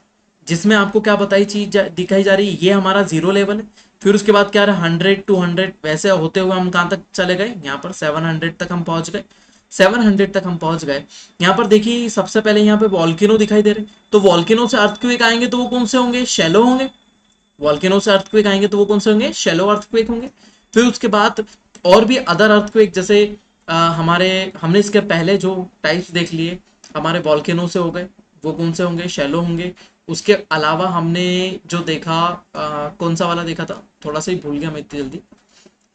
जिसमें आपको क्या बताई चीज दिखाई जा रही है? ये हमारा 0 लेवल है। फिर उसके बाद क्या रहा? 100, 200, वैसे होते हुए हम कहां तक चले गए? यहाँ पर 700 तक हम पहुंच गए। 700 तक हम पहुंच गए। यहाँ पर देखिए, सबसे पहले यहाँ पे वॉल्केनो दिखाई दे रहे, तो वॉल्केनो से अर्थक्वेक आएंगे तो वो कौन से होंगे? शैलो होंगे। वॉल्केनो से अर्थक्वेक आएंगे तो वो कौन से होंगे? शैलो अर्थक्वेक होंगे। फिर उसके बाद और भी अदर अर्थक्वेक, जैसे हमने इसके पहले जो टाइप्स देख लिए हमारे वॉल्केनो से हो गए, वो कौन से होंगे? शैलो होंगे। उसके अलावा हमने जो देखा, कौन सा वाला देखा था, थोड़ा सा ही भूल गया मैं इतनी जल्दी।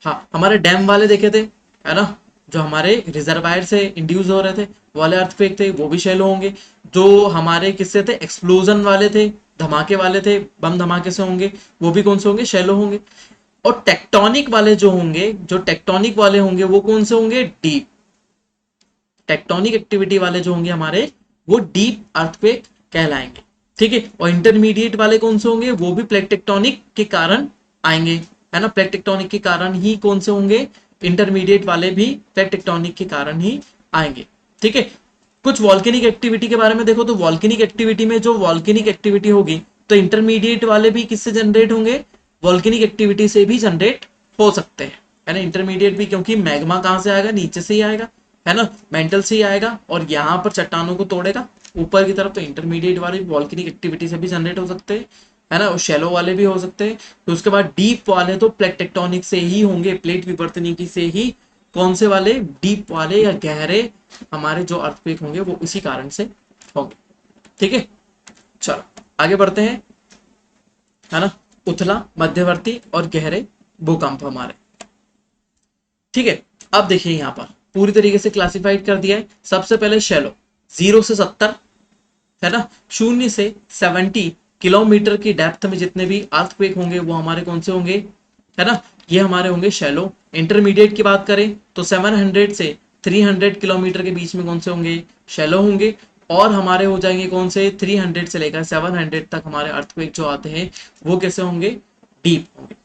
हाँ, हमारे डैम वाले देखे थे, है ना, जो हमारे रिजर्वायर से इंड्यूस हो रहे थे, वो वाले अर्थक्वेक थे, वो भी शैलो होंगे। जो हमारे किससे थे? एक्सप्लोजन वाले थे, धमाके वाले थे, बम धमाके से होंगे, वो भी कौन से होंगे? शैलो होंगे। और टेक्टोनिक वाले जो होंगे, जो टेक्टोनिक वाले होंगे, वो कौन से होंगे? डीप। टेक्टोनिक एक्टिविटी वाले जो होंगे हमारे, वो डीप अर्थक्वेक कहलाएंगे। ठीक है, और इंटरमीडिएट वाले कौन से होंगे? वो भी प्लेट टेक्टोनिक के कारण आएंगे, है ना। प्लेट टेक्टोनिक के कारण ही कौन से होंगे? इंटरमीडिएट वाले भी प्लेट टेक्टोनिक के कारण ही आएंगे। ठीक है, कुछ वॉल्केनिक एक्टिविटी के बारे में देखो, तो वॉल्केनिक एक्टिविटी में जो वॉल्केनिक एक्टिविटी होगी, तो इंटरमीडिएट वाले भी किससे जनरेट होंगे? वॉल्केनिक एक्टिविटी से भी जनरेट हो सकते हैं, है ना। इंटरमीडिएट भी, क्योंकि मैग्मा कहां से आएगा? नीचे से ही आएगा, है ना, मेंटल से ही आएगा, और यहाँ पर चट्टानों को तोड़ेगा ऊपर की तरफ। तो इंटरमीडिएट वाले वॉल्केनिक एक्टिविटी से भी जनरेट हो सकते हैं, है ना, और शैलो वाले भी हो सकते हैं। तो उसके बाद डीप वाले तो प्लेट टेक्टोनिक से ही होंगे, प्लेट विवर्तनिकी से ही। कौन से वाले? डीप वाले या गहरे हमारे जो अर्थक्वेक होंगे वो इसी कारण से होंगे। ठीक है, चलो आगे बढ़ते हैं, है ना। उथला, मध्यवर्ती और गहरे भूकंप हमारे। ठीक है, अब देखिए यहाँ पर पूरी तरीके से क्लासिफाइड कर दिया है। सबसे पहले शैलो, 0 से 70, है ना, 0 से 70 किलोमीटर की डेप्थ में जितने भी अर्थक्वेक होंगे वो हमारे कौन से होंगे? है ना, ये हमारे होंगे शैलो। इंटरमीडिएट की बात करें तो 700 से 300 किलोमीटर के बीच में कौन से होंगे? शैलो होंगे। और हमारे हो जाएंगे कौन से? 300 से लेकर 700 तक हमारे अर्थक्वेक जो आते हैं वो कैसे होंगे? डीप होंगे।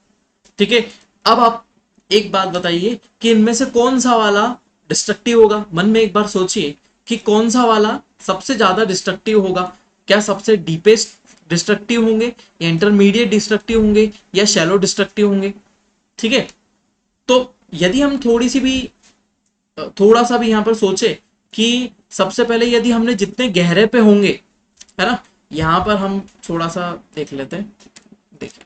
ठीक है, अब आप एक बात बताइए कि इनमें से कौन सा वाला डिस्ट्रक्टिव होगा? मन में एक बार सोचिए कि कौन सा वाला सबसे ज्यादा डिस्ट्रक्टिव होगा। क्या सबसे डीपेस्ट डिस्ट्रक्टिव होंगे, या इंटरमीडिएट डिस्ट्रक्टिव होंगे, या शैलो डिस्ट्रक्टिव होंगे? ठीक है, तो यदि हम थोड़ा सा भी यहां पर सोचे कि सबसे पहले यदि हमने जितने गहरे पे होंगे, है ना, यहां पर हम थोड़ा सा देख लेते हैं। देखिए,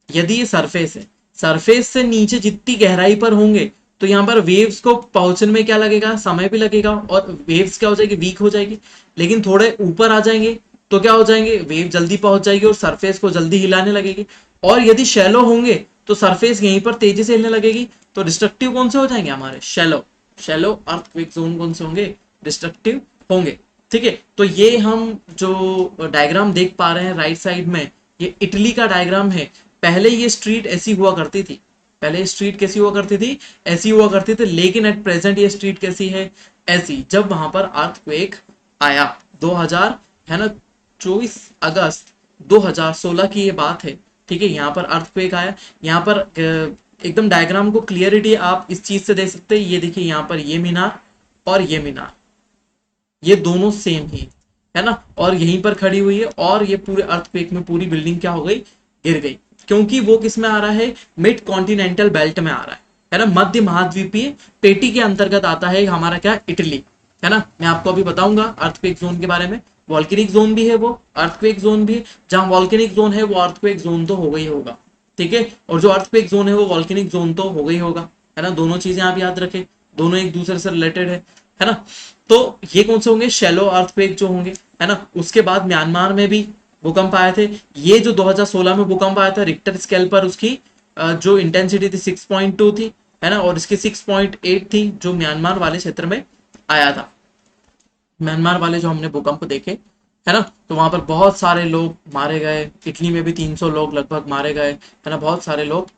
यदि ये सरफेस है, सरफेस से नीचे जितनी गहराई पर होंगे तो यहाँ पर वेव्स को पहुंचने में क्या लगेगा? समय भी लगेगा, और वेव्स क्या हो जाएगी? वीक हो जाएगी। लेकिन थोड़े ऊपर आ जाएंगे तो क्या हो जाएंगे? वेव जल्दी पहुंच जाएगी और सरफेस को जल्दी हिलाने लगेगी। और यदि शैलो होंगे तो सरफेस यहीं पर तेजी से हिलने लगेगी। तो डिस्ट्रक्टिव कौन से हो जाएंगे हमारे? शैलो। शैलो अर्थक्वेक जोन कौन से होंगे? डिस्ट्रक्टिव होंगे। ठीक है, तो ये हम जो डायग्राम देख पा रहे हैं राइट साइड में, ये इटली का डायग्राम है। पहले ये स्ट्रीट ऐसी हुआ करती थी, पहले स्ट्रीट कैसी हुआ करती थी, ऐसी हुआ करती थी, लेकिन एट प्रेजेंट ये स्ट्रीट कैसी है, ऐसी। जब वहां पर अर्थक्वेक आया 2000, है ना, 24 अगस्त 2016 की ये बात है, ठीक है। यहाँ पर अर्थक्वेक आया, यहाँ पर एकदम डायग्राम को क्लियरिटी आप इस चीज से देख सकते हैं। ये देखिए यहाँ पर ये मीनार और ये मीनार, ये दोनों सेम ही है ना, और यहीं पर खड़ी हुई है, और ये पूरे अर्थक्वेक में पूरी बिल्डिंग क्या हो गई, गिर गई, क्योंकि वो किस में आ रहा है, मिड कॉन्टिनेंटल बेल्ट में आ रहा है ना, मध्य महाद्वीपीय पेटी के अंतर्गत आता है हमारा क्या, इटली, है ना। मैं आपको अभी बताऊंगा अर्थक्वेक जोन के बारे में। वॉल्केनिक जोन भी है, वो अर्थक्वेक जोन भी है। जहां वॉल्केनिक जोन है वो अर्थक्वेक जोन तो हो गई होगा, ठीक है, और जो अर्थक्वेक जोन है वो वॉल्केनिक जोन तो हो गई होगा, है ना। दोनों चीजें आप याद रखें, दोनों एक दूसरे से रिलेटेड है ना। तो ये कौन से होंगे, शैलो अर्थक्वेक जो होंगे, है ना। उसके बाद म्यांमार में भी भूकंप आए थे। ये जो 2016 में भूकंप आया था रिक्टर स्केल पर, उसकी जो इंटेंसिटी थी 6.2 थी, है ना, और इसकी 6.8 थी, जो म्यांमार वाले क्षेत्र में आया था। म्यांमार वाले जो हमने भूकंप देखे, है ना, तो वहां पर बहुत सारे लोग मारे गए। इटली में भी 300 लोग लगभग मारे गए, है ना, बहुत सारे लोग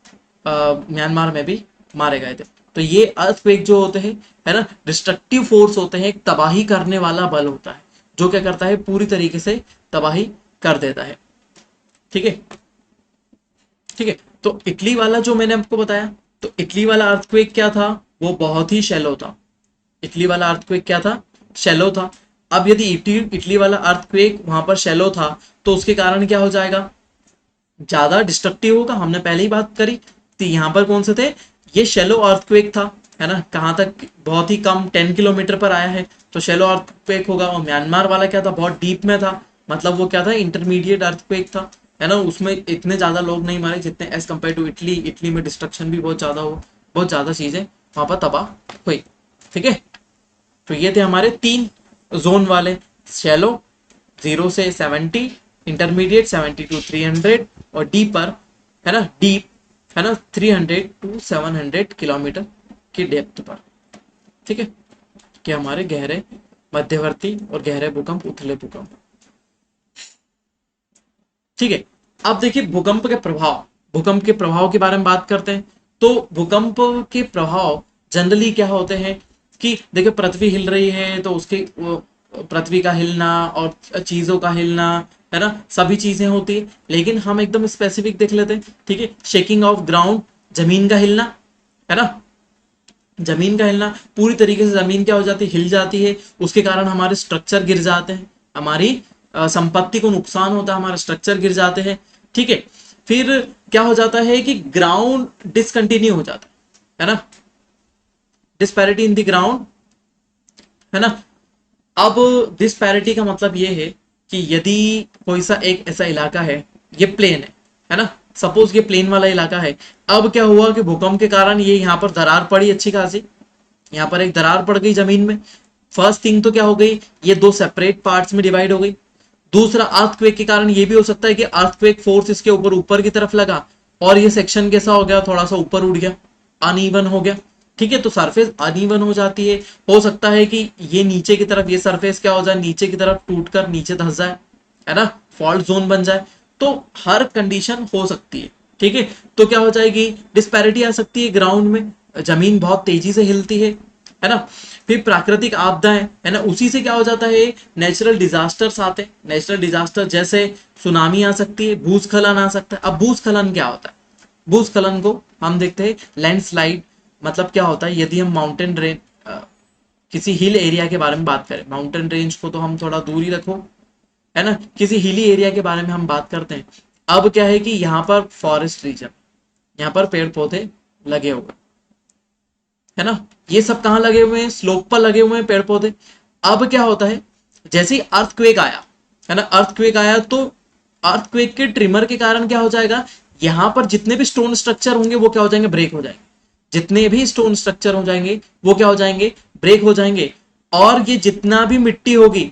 म्यांमार में भी मारे गए थे। तो ये अर्थक्वेक जो होते हैं, है ना, डिस्ट्रक्टिव फोर्स होते हैं, एक तबाही करने वाला बल होता है, जो क्या करता है, पूरी तरीके से तबाही कर देता है, ठीक है, ठीक है। तो इटली वाला जो मैंने आपको बताया, तो इटली वाला अर्थक्वेक क्या था, वो बहुत ही शैलो था। इटली वाला अर्थक्वेक क्या था, शैलो था। अब यदि इटली वाला अर्थक्वेक वहां पर शैलो था, तो उसके कारण क्या हो जाएगा, ज्यादा डिस्ट्रक्टिव होगा। हमने पहले ही बात करी, तो यहाँ पर कौन से थे, ये शैलो अर्थक्वेक था, है ना, कहाँ तक, बहुत ही कम 10 किलोमीटर पर आया है, तो शैलो अर्थक्वेक होगा। और म्यांमार वाला क्या था, बहुत डीप में था, मतलब वो क्या था, इंटरमीडिएट अर्थक्वेक था, है ना। उसमें इतने ज्यादा लोग नहीं मारे जितने as compare to Italy. Italy में डिस्ट्रक्शन भी बहुत ज्यादा हो, बहुत ज्यादा चीजें वहां पर तबाह हुई, ठीक है। तो ये थे हमारे 3 जोन वाले, शैलो 0 से 70, इंटरमीडिएट 70 टू 300, और डीपर, है ना, डीप, है ना, 300 टू 700 किलोमीटर की डेप्थ पर, ठीक है। कि हमारे गहरे, मध्यवर्ती और गहरे भूकंप, उथले भूकंप, ठीक है। अब देखिए भूकंप के प्रभाव, भूकंप के प्रभाव के बारे में बात करते हैं। तो भूकंप के प्रभाव जनरली क्या होते हैं कि देखिए पृथ्वी हिल रही है, तो उसके पृथ्वी का हिलना और चीजों का हिलना, है ना, सभी चीजें होती है। लेकिन हम एकदम स्पेसिफिक देख लेते हैं, ठीक है। शेकिंग ऑफ ग्राउंड, जमीन का हिलना, है ना, जमीन का हिलना, पूरी तरीके से जमीन क्या हो जाती है, हिल जाती है। उसके कारण हमारे स्ट्रक्चर गिर जाते हैं, हमारी संपत्ति को नुकसान होता है, हमारे स्ट्रक्चर गिर जाते हैं, ठीक है। फिर क्या हो जाता है कि ग्राउंड डिसकंटिन्यू हो जाता है ना, डिस्पैरिटी इन द ग्राउंड, है ना। अब डिस्पैरिटी का मतलब ये है कि यदि कोई सा एक ऐसा इलाका है, ये प्लेन है ना, सपोज ये प्लेन वाला इलाका है। अब क्या हुआ कि भूकंप के कारण ये यहाँ पर दरार पड़ी अच्छी खासी, यहाँ पर एक दरार पड़ गई जमीन में। फर्स्ट थिंग तो क्या हो गई, ये 2 सेपरेट पार्ट्स में डिवाइड हो गई। दूसरा, अर्थक्वेक के कारण ये भी हो सकता है कि अर्थक्वेक फोर्स इसके ऊपर ऊपर की तरफ लगा, और ये सेक्शन कैसा हो गया, थोड़ा सा ऊपर उठ गया, अनइवन हो गया, ठीक है। तो सरफेस अनइवन हो जाती है। हो सकता है कि ये नीचे की तरफ, ये सरफेस क्या हो जाए, नीचे की तरफ टूटकर नीचे धंस जाए, है ना, फॉल्ट जोन बन जाए। तो हर कंडीशन हो सकती है, ठीक है। तो क्या हो जाएगी, डिस्पैरिटी आ सकती है ग्राउंड में, जमीन बहुत तेजी से हिलती है ना। फिर प्राकृतिक आपदाएं, है ना, उसी से क्या हो जाता है, नेचुरल डिजास्टर्स आते हैं। नेचुरल डिजास्टर जैसे सुनामी आ सकती है, भूस्खलन आ सकता है। अब भूस्खलन क्या होता है, भूस्खलन को हम देखते हैं लैंडस्लाइड, मतलब क्या होता है, यदि हम माउंटेन रेंज, किसी हिल एरिया के बारे में बात करें, माउंटेन रेंज को तो हम थोड़ा दूर ही रखो, है ना, किसी हिली एरिया के बारे में हम बात करते हैं। अब क्या है कि यहाँ पर फॉरेस्ट रीजन, यहाँ पर पेड़ पौधे लगे हुए, है ना, ये सब कहाँ लगे हुए हैं, स्लोप पर लगे हुए हैं पेड़ पौधे। अब क्या होता है, जैसे ही अर्थक्वेक आया, है ना, अर्थक्वेक आया, तो अर्थक्वेक के ट्रिमर के कारण क्या हो जाएगा, यहाँ पर जितने भी स्टोन स्ट्रक्चर होंगे वो क्या हो जाएंगे, ब्रेक हो जाएंगे। जितने भी स्टोन स्ट्रक्चर हो जाएंगे वो क्या हो जाएंगे, ब्रेक हो जाएंगे। और ये जितना भी मिट्टी होगी,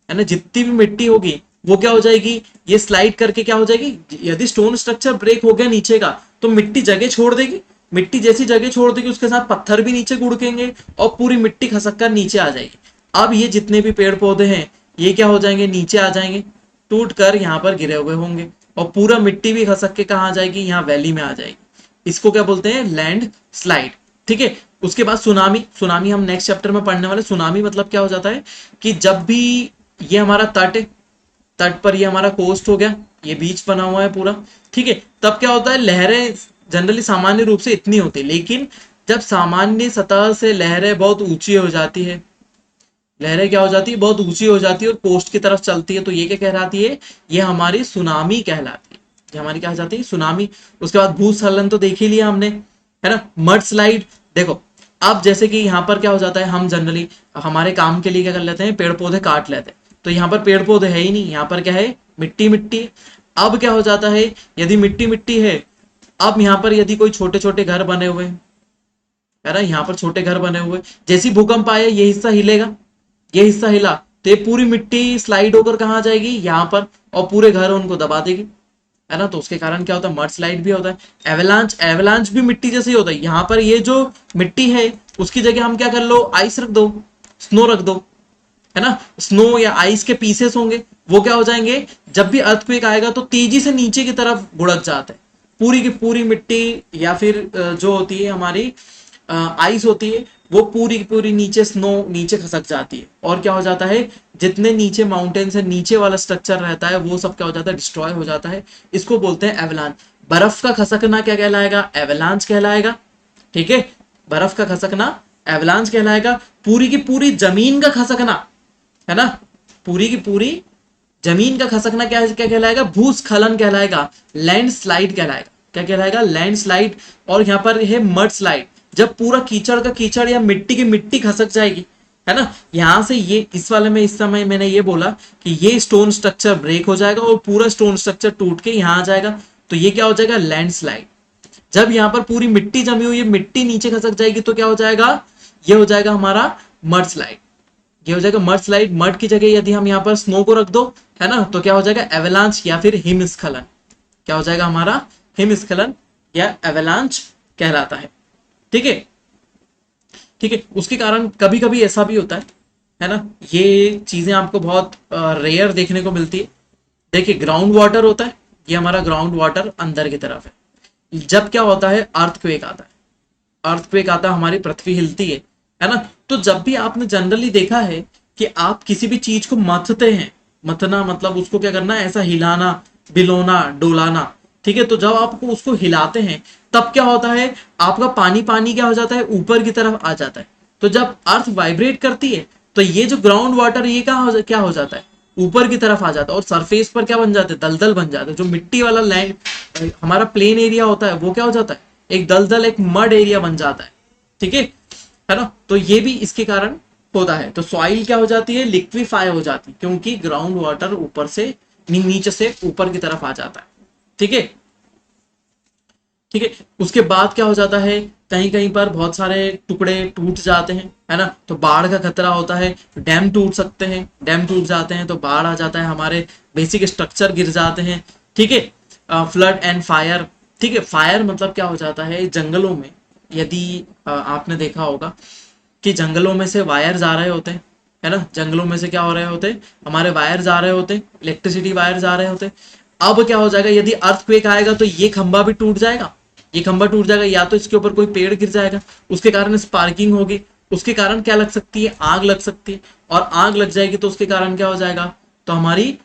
है ना, जितनी भी मिट्टी होगी वो क्या हो जाएगी, ये स्लाइड करके क्या हो जाएगी। यदि स्टोन स्ट्रक्चर ब्रेक हो गया नीचे का, तो मिट्टी जगह छोड़ देगी। मिट्टी जैसी जगह छोड़ देगी, उसके साथ पत्थर भी नीचे गुड़केंगे, और पूरी मिट्टी खसक कर नीचे आ जाएगी। अब ये जितने भी पेड़ पौधे हैं ये क्या हो जाएंगे, नीचे आ जाएंगे, टूट कर यहाँ पर गिरे हुए होंगे, और पूरा मिट्टी भी खसक के कहाँ आ जाएगी, यहाँ वैली में आ जाएगी। इसको क्या बोलते हैं, लैंड स्लाइड। ठीक है, उसके बाद सुनामी। सुनामी हम नेक्स्ट चैप्टर में पढ़ने वाले। सुनामी मतलब क्या हो जाता है कि जब भी ये हमारा तट है, तट पर ये हमारा कोस्ट हो गया, ये बीच बना हुआ है पूरा, ठीक है, तब क्या होता है, लहरें जनरली सामान्य रूप से इतनी होती है, लेकिन जब सामान्य सतह से लहरें बहुत ऊंची हो जाती है, लहरें क्या हो जाती है, बहुत ऊंची हो जाती है और कोस्ट की तरफ चलती है, तो ये क्या कहलाती है, ये हमारी सुनामी कहलाती है। ये हमारी क्या हो जाती है, सुनामी। उसके बाद भूस्खलन तो देख ही लिया हमने, है ना। मड स्लाइड, देखो अब जैसे कि यहाँ पर क्या हो जाता है, हम जनरली हमारे काम के लिए क्या कर लेते हैं, पेड़ पौधे काट लेते हैं, तो यहाँ पर पेड़ पौधे है ही नहीं, यहाँ पर क्या है, मिट्टी मिट्टी है। अब क्या हो जाता है, यदि मिट्टी मिट्टी है, अब यहाँ पर यदि कोई छोटे छोटे घर बने हुए हैं, है ना, यहाँ पर छोटे घर बने हुए, जैसी भूकंप आया ये हिस्सा हिलेगा, ये हिस्सा हिला तो ये पूरी मिट्टी स्लाइड होकर कहाँ जाएगी, यहाँ पर, और पूरे घर उनको दबा देगी, है ना। तो उसके कारण क्या होता है, मड स्लाइड भी होता है। एवलांच, एवलांच भी मिट्टी जैसे ही होता है, यहाँ पर ये जो मिट्टी है उसकी जगह हम क्या कर लो, आइस रख दो, स्नो रख दो, है ना। स्नो या आइस के पीसेस होंगे, वो क्या हो जाएंगे, जब भी अर्थक्वेक आएगा तो तेजी से नीचे की तरफ गुड़क जाते हैं, पूरी की पूरी मिट्टी या फिर जो होती है हमारी आइस होती है, वो पूरी की पूरी नीचे, स्नो नीचे खसक जाती है, और क्या हो जाता है, जितने नीचे माउंटेन से नीचे वाला स्ट्रक्चर रहता है वो सब क्या हो जाता है, डिस्ट्रॉय हो जाता है। इसको बोलते हैं एवलांच। बर्फ का खसकना क्या कहलाएगा, एवलांच कहलाएगा। ठीक है, बर्फ का खसकना एवलांच कहलाएगा। पूरी की पूरी जमीन का खसकना, है ना, पूरी की पूरी जमीन का खसकना क्या क्या कहलाएगा, भूस्खलन कहलाएगा, लैंडस्लाइड कहलाएगा। क्या कहलाएगा, लैंडस्लाइड। और यहाँ पर है मड स्लाइड, जब पूरा कीचड़ का कीचड़ या मिट्टी की मिट्टी खसक जाएगी, है ना, यहां से ये इस वाले में इस समय मैंने ये बोला कि ये स्टोन स्ट्रक्चर ब्रेक हो जाएगा और पूरा स्टोन स्ट्रक्चर टूट के यहां आ जाएगा, तो ये क्या हो जाएगा, लैंडस्लाइड। जब यहाँ पर पूरी मिट्टी जमी हुई है, मिट्टी नीचे खसक जाएगी, तो क्या हो जाएगा, ये हो जाएगा हमारा मड स्लाइड। ये हो जाएगा मड स्लाइड। मड की जगह यदि हम यहाँ पर स्नो को रख दो, है ना, तो क्या हो जाएगा, एवलांच या फिर हिमस्खलन। क्या हो जाएगा हमारा, हिमस्खलन या एवलांच कहलाता है। ठीक है, ठीक है। उसके कारण कभी कभी ऐसा भी होता है ना, ये चीजें आपको बहुत रेयर देखने को मिलती है। देखिए ग्राउंड वाटर होता है, ये हमारा ग्राउंड वाटर अंदर की तरफ है। जब क्या होता है, अर्थक्वेक आता है, अर्थक्वेक आता है, हमारी पृथ्वी हिलती है ना। तो जब भी आपने जनरली देखा है कि आप किसी भी चीज को मथते हैं, मथना मतलब उसको क्या करना, ऐसा हिलाना, बिलोना, डोलाना, ठीक है। तो जब आप उसको हिलाते हैं तब क्या होता है, आपका पानी पानी क्या हो जाता है, ऊपर की तरफ आ जाता है। तो जब अर्थ वाइब्रेट करती है तो ये जो ग्राउंड वाटर ये क्या हो जाता है, ऊपर की तरफ आ जाता है, और सरफेस पर क्या बन जाते हैं, दलदल बन जाते हैं। जो मिट्टी वाला लैंड हमारा प्लेन एरिया होता है वो क्या हो जाता है, एक दलदल, एक मड एरिया बन जाता है। ठीक है ना। तो ये भी इसके कारण होता है। तो सॉइल क्या हो जाती है, लिक्विफाई हो जाती है, क्योंकि ग्राउंड वाटर ऊपर से नीचे से ऊपर की तरफ आ जाता है। ठीक है, ठीक है। उसके बाद क्या हो जाता है, कहीं कहीं पर बहुत सारे टुकड़े टूट जाते हैं, है ना, तो बाढ़ का खतरा होता है। डैम टूट सकते हैं, डैम टूट जाते हैं तो बाढ़ आ जाता है, हमारे बेसिक स्ट्रक्चर गिर जाते हैं। ठीक है, फ्लड एंड फायर। ठीक है, फायर मतलब क्या हो जाता है, जंगलों में यदि आपने देखा होगा कि जंगलों में से वायर जा रहे होते हैं, है ना, जंगलों में से क्या हो रहे होते हैं, हमारे वायर जा रहे होते हैं, इलेक्ट्रिसिटी वायर जा रहे होते हैं। अब क्या हो जाएगा, यदि अर्थक्वेक आएगा तो ये खंभा भी टूट जाएगा, ये खंभा टूट जाएगा, या तो इसके ऊपर कोई पेड़ गिर जाएगा, उसके कारण स्पार्किंग होगी, उसके कारण क्या लग सकती है, आग लग सकती है, और आग लग जाएगी तो उसके कारण क्या हो जाएगा, तो हमारी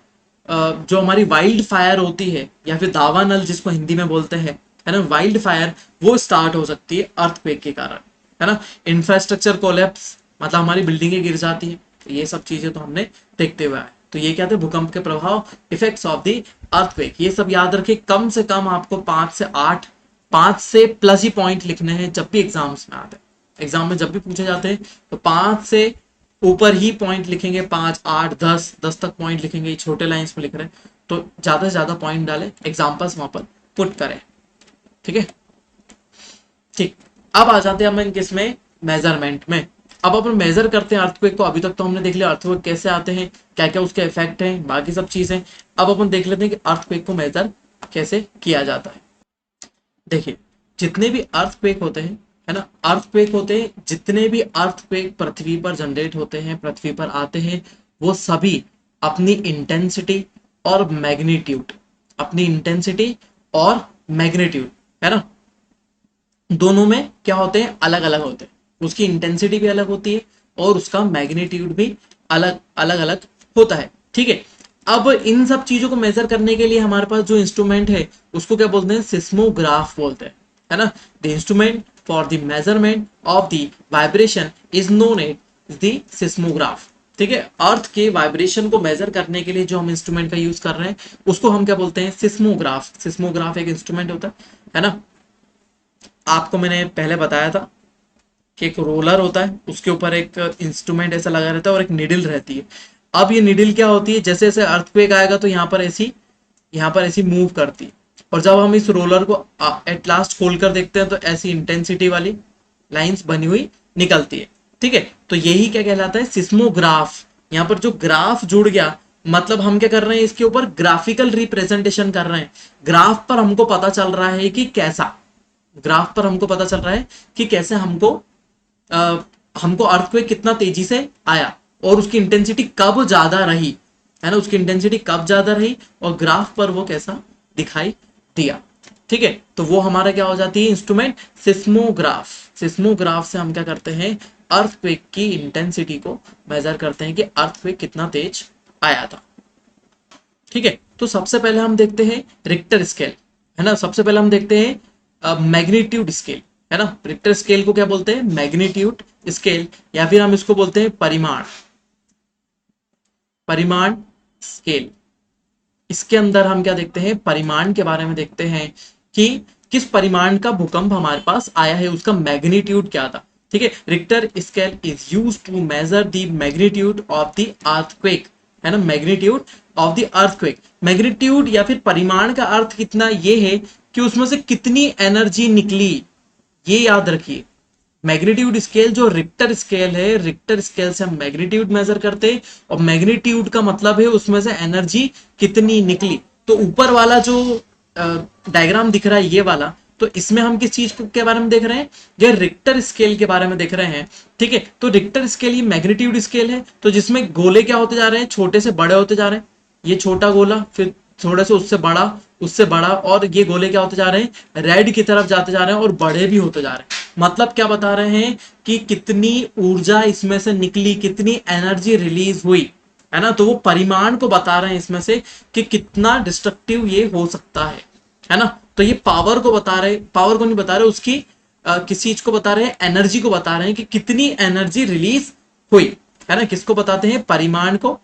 जो हमारी वाइल्ड फायर होती है, या फिर दावानल जिसको हिंदी में बोलते हैं, है ना, वाइल्ड फायर, वो स्टार्ट हो सकती है अर्थक्वेक के कारण, है ना। इंफ्रास्ट्रक्चर कोलैप्स मतलब हमारी बिल्डिंगें गिर जाती हैं, ये सब चीजें तो हमने देखते हुए आए। तो ये क्या थे, भूकंप के प्रभाव, इफेक्ट्स ऑफ द अर्थक्वेक। ये सब याद रखिए, कम से कम आपको 5 से प्लस ही पॉइंट लिखने हैं जब भी एग्जाम्स में आते हैं। एग्जाम में जब भी पूछे जाते हैं तो 5 से ऊपर ही पॉइंट लिखेंगे, 5, 8, 10 तक पॉइंट लिखेंगे। छोटे लाइंस में लिख रहे हैं तो ज्यादा से ज्यादा पॉइंट डालें, एग्जाम्पल्स वहां पर पुट करें। ठीक है, ठीक। अब आ जाते हैं हम किसमें, मेजरमेंट में। अब अपन मेजर करते हैं अर्थक्वेक को। अभी तक तो हमने देख लिया अर्थक्वेक कैसे आते हैं, क्या क्या उसके इफेक्ट हैं, बाकी सब चीजें। अब अपन देख लेते हैं कि अर्थक्वेक को मेजर कैसे किया जाता है। देखिए जितने भी अर्थक्वेक होते हैं, है ना, अर्थक्वेक होते हैं, जितने भी अर्थक्वेक पृथ्वी पर जनरेट होते हैं, पृथ्वी पर आते हैं, वो सभी अपनी इंटेंसिटी और मैग्नीट्यूड, अपनी इंटेंसिटी और मैग्नीट्यूड, है ना, दोनों में क्या होते हैं, अलग अलग होते हैं। उसकी इंटेंसिटी भी अलग होती है और उसका मैग्नीट्यूड भी अलग अलग अलग होता है। ठीक है, अब इन सब चीजों को मेजर करने के लिए हमारे पास जो इंस्ट्रूमेंट है उसको क्या बोलते हैं, सिस्मोग्राफ बोलते हैं, है ना। The instrument for the measurement of the vibration is known as the seismograph. ठीक है, अर्थ के वाइब्रेशन को मेजर करने के लिए जो हम इंस्ट्रूमेंट का यूज कर रहे हैं उसको हम क्या बोलते हैं, सिस्मोग्राफ। सिस्मोग्राफ एक इंस्ट्रूमेंट होता है ना। आपको मैंने पहले बताया था कि एक रोलर होता है, उसके ऊपर एक इंस्ट्रूमेंट ऐसा लगा रहता है और एक निडल रहती है। अब ये निडल क्या होती है, जैसे जैसे अर्थक्वेक आएगा तो यहाँ पर ऐसी मूव करती है। और जब हम इस रोलर को एट लास्ट खोल कर देखते हैं तो ऐसी इंटेंसिटी वाली लाइंस बनी हुई निकलती है। ठीक है, तो यही क्या कहलाता है, सिस्मोग्राफ। यहाँ पर जो ग्राफ जुड़ गया, मतलब हम क्या कर रहे हैं, इसके ऊपर ग्राफिकल रिप्रेजेंटेशन कर रहे हैं। ग्राफ पर हमको पता चल रहा है कि कैसा, ग्राफ पर हमको पता चल रहा है कि कैसे हमको अर्थक्वेक कितना तेजी से आया और उसकी इंटेंसिटी कब ज्यादा रही, है ना, उसकी इंटेंसिटी कब ज्यादा रही और ग्राफ पर वो कैसा दिखाई दिया। ठीक है, तो वो हमारा क्या हो जाती है, इंस्ट्रूमेंट सिस्मोग्राफ। सिस्मोग्राफ से हम क्या करते हैं, अर्थक्वेक की इंटेंसिटी को मेजर करते हैं कि अर्थक्वेक कितना तेज आया था। ठीक है, तो सबसे पहले हम देखते हैं रिक्टर स्केल, है ना। सबसे पहले हम देखते हैं मैग्नीट्यूड स्केल, है ना। रिक्टर स्केल को क्या बोलते हैं, मैग्नीट्यूड स्केल, या फिर हम इसको बोलते हैं परिमाण, परिमाण स्केल। इसके अंदर हम क्या देखते हैं, परिमाण के बारे में देखते हैं कि किस परिमाण का भूकंप हमारे पास आया है, उसका मैग्नीट्यूड क्या था। ठीक है, Richter scale is used to measure the magnitude of the earthquake, है ना, magnitude of the earthquake. Magnitude या फिर परिमाण का अर्थ कितना ये है कि उसमें से कितनी एनर्जी निकली, ये याद रखिए। मैग्नीट्यूड स्केल जो रिक्टर स्केल है, रिक्टर स्केल से हम मैग्नीट्यूड मेजर करते हैं और मैग्नीट्यूड का मतलब है उसमें से एनर्जी कितनी निकली। तो ऊपर वाला जो डायग्राम दिख रहा है ये वाला, तो इसमें हम किस चीज के बारे में देख रहे हैं, ये रिक्टर स्केल के बारे में देख रहे हैं। ठीक है, तो रिक्टर स्केल ये मैग्नीट्यूड स्केल है, तो जिसमें गोले क्या होते जा रहे हैं, छोटे से बड़े होते जा रहे हैं। ये छोटा गोला, फिर थोड़े से उससे बड़ा, उससे बड़ा, और ये गोले क्या होते जा रहे हैं, रेड की तरफ जाते जा रहे हैं और बड़े भी होते जा रहे हैं। मतलब क्या बता रहे हैं कि कितनी ऊर्जा इसमें से निकली, कितनी एनर्जी रिलीज हुई, है ना। तो वो परिमाण को बता रहे हैं इसमें से कि कितना डिस्ट्रक्टिव ये हो सकता है ना। तो ये पावर को बता रहे, पावर को नहीं बता रहे, उसकी किस चीज को बता रहे हैं, एनर्जी को बता रहे हैं कि कितनी एनर्जी रिलीज हुई, है ना। किसको बताते हैं, परिमाण को,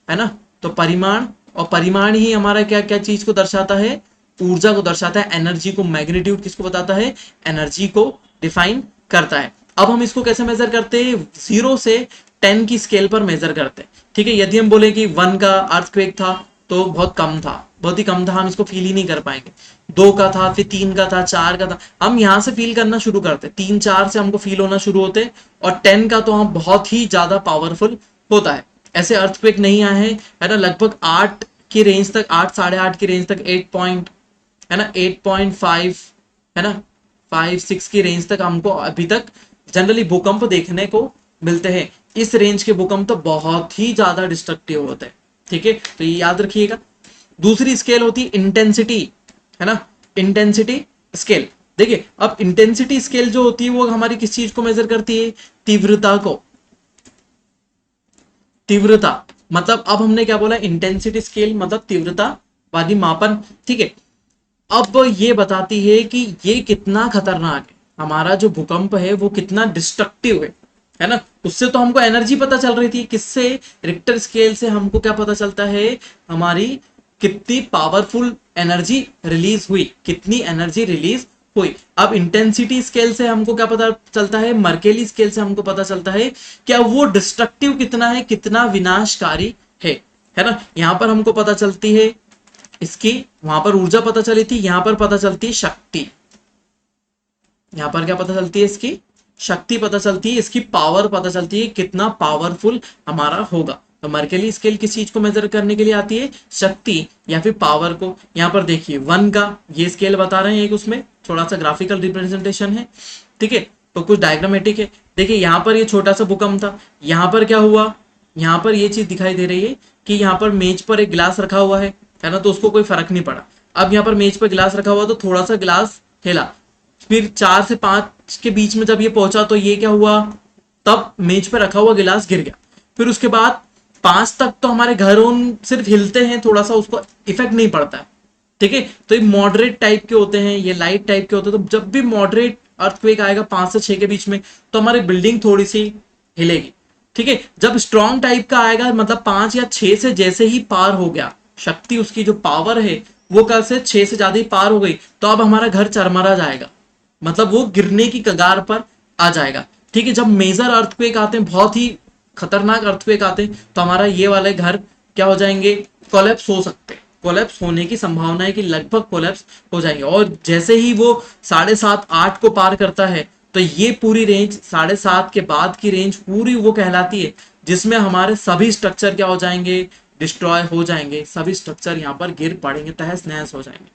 है ना। तो परिमाण, और परिमाण ही हमारा क्या क्या चीज को दर्शाता है, ऊर्जा को दर्शाता है। एनर्जी को, मैग्नीट्यूड किसको बताता है, एनर्जी को डिफाइन करता है। अब हम इसको कैसे मेजर करते हैं, 0 से 10 की स्केल पर मेजर करते हैं। ठीक है, यदि हम बोले कि 1 का अर्थक्वेक था तो बहुत कम था, बहुत ही कम था, हम इसको फील ही नहीं कर पाएंगे। 2 का था, फिर 3 का था, 4 का था, हम यहां से फील करना शुरू करते, 3-4 से हमको फील होना शुरू होते, और 10 का तो हम बहुत ही ज्यादा पावरफुल होता है। ऐसे अर्थक्वेक नहीं आए हैं, है ना, लगभग 8 की रेंज तक, 8 8.5 की रेंज तक, 8 पॉइंट, है ना, 8.5, है ना, 5-6 की रेंज तक हमको अभी तक जनरली भूकंप देखने को मिलते हैं। इस रेंज के भूकंप तो बहुत ही ज्यादा डिस्ट्रक्टिव होते हैं। ठीक है, तो ये याद रखिएगा। दूसरी स्केल होती है इंटेंसिटी, है ना, इंटेंसिटी स्केल। देखिए, अब इंटेंसिटी स्केल जो होती है वो हमारी किस चीज को मेजर करती है, तीव्रता को, तीव्रता। मतलब अब हमने क्या बोला, इंटेंसिटी स्केल मतलब तीव्रता वाली मापन। ठीक है, अब ये बताती है कि ये कितना खतरनाक है, हमारा जो भूकंप है वो कितना डिस्ट्रक्टिव है ना। उससे तो हमको एनर्जी पता चल रही थी, किससे, रिक्टर स्केल से हमको क्या पता चलता है, हमारी कितनी पावरफुल एनर्जी रिलीज हुई, कितनी एनर्जी रिलीज हुई। अब इंटेंसिटी स्केल से हमको क्या पता चलता है, मर्केली स्केल से हमको पता चलता है क्या वो डिस्ट्रक्टिव कितना है, कितना विनाशकारी है ना। यहां पर हमको पता चलती है इसकी, वहां पर ऊर्जा पता चली थी, यहां पर पता चलती है शक्ति। यहां पर क्या पता चलती है, इसकी शक्ति पता चलती है, इसकी पावर पता चलती है, कितना पावरफुल हमारा होगा। तो मर्केली स्केल किस चीज को मेजर करने के लिए आती है, शक्ति या फिर पावर को। यहां पर देखिए 1 का ये स्केल बता रहे हैं, एक उसमें थोड़ा सा ग्राफिकल रिप्रेजेंटेशन है। ठीक है, तो कुछ डायग्रामेटिक है। देखिए यहाँ पर ये छोटा सा भूकंप था, यहाँ पर क्या हुआ, यहाँ पर ये चीज दिखाई दे रही है कि यहाँ पर मेज पर एक गिलास रखा हुआ है ना, तो उसको कोई फर्क नहीं पड़ा। अब यहाँ पर मेज पर गिलास रखा हुआ तो थोड़ा सा गिलास हिला, फिर 4 से 5 के बीच में जब ये पहुंचा तो ये क्या हुआ, तब मेज पे रखा हुआ गिलास गिर गया। फिर उसके बाद 5 तक तो हमारे घरों सिर्फ हिलते हैं, थोड़ा सा उसको इफेक्ट नहीं पड़ता है, ठीक है। तो ये मॉडरेट टाइप के होते हैं, ये लाइट टाइप के होते हैं। तो जब भी मॉडरेट अर्थक्वेक आएगा 5 से 6 के बीच में, तो हमारी बिल्डिंग थोड़ी सी हिलेगी, ठीक है। जब स्ट्रॉन्ग टाइप का आएगा, मतलब 5 या 6 से जैसे ही पार हो गया, शक्ति उसकी जो पावर है वो कल से 6 से ज्यादा ही पार हो गई, तो अब हमारा घर चरमरा जाएगा, मतलब वो गिरने की कगार पर आ जाएगा, ठीक है। जब मेजर अर्थक्वेक आते हैं, बहुत ही खतरनाक अर्थक्वेक आते हैं, तो हमारा ये वाले घर क्या हो जाएंगे, कोलैप्स हो सकते हैं। कोलैप्स होने की संभावना है कि लगभग कोलैप्स हो जाएंगे। और जैसे ही वो 7.5 8 को पार करता है, तो ये पूरी रेंज 7.5 के बाद की रेंज पूरी वो कहलाती है जिसमें हमारे सभी स्ट्रक्चर क्या हो जाएंगे, डिस्ट्रॉय हो जाएंगे, सभी स्ट्रक्चर यहाँ पर गिर पड़ेंगे, तहस नहस हो जाएंगे,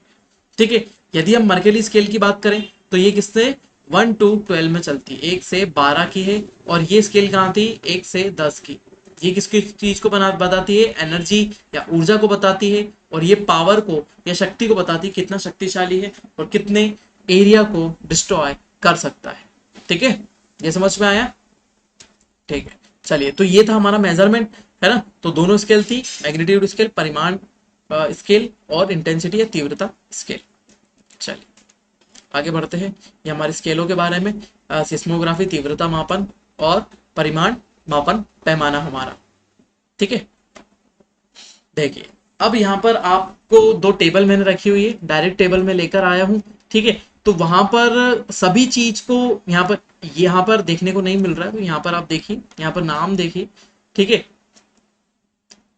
ठीक है। यदि हम मर्केली स्केल की बात करें तो ये किससे 1 to 12 में चलती है, 1 से 12 की है। और ये स्केल कहाँ थी, 1 से 10 की। ये किसकी चीज को बताती है, एनर्जी या ऊर्जा को बताती है। और ये पावर को या शक्ति को बताती है, कितना शक्तिशाली है और कितने एरिया को डिस्ट्रॉय कर सकता है, ठीक है। ये समझ में आया, ठीक है। चलिए, तो ये था हमारा मेजरमेंट, है ना। तो दोनों स्केल थी, मैग्नीट्यूड स्केल, परिमाण स्केल, और इंटेंसिटी या तीव्रता स्केल। चलिए आगे बढ़ते हैं। ये हमारे स्केलों के बारे में, सिस्मोग्राफी तीव्रता मापन और परिमाण मापन पैमाना हमारा, ठीक है। देखिए अब यहाँ पर आपको 2 टेबल मैंने रखी हुई है, डायरेक्ट टेबल में लेकर आया हूँ, ठीक है। तो वहां पर सभी चीज को यहाँ पर देखने को नहीं मिल रहा है, तो यहाँ पर आप देखिए, यहाँ पर नाम देखिए, ठीक है।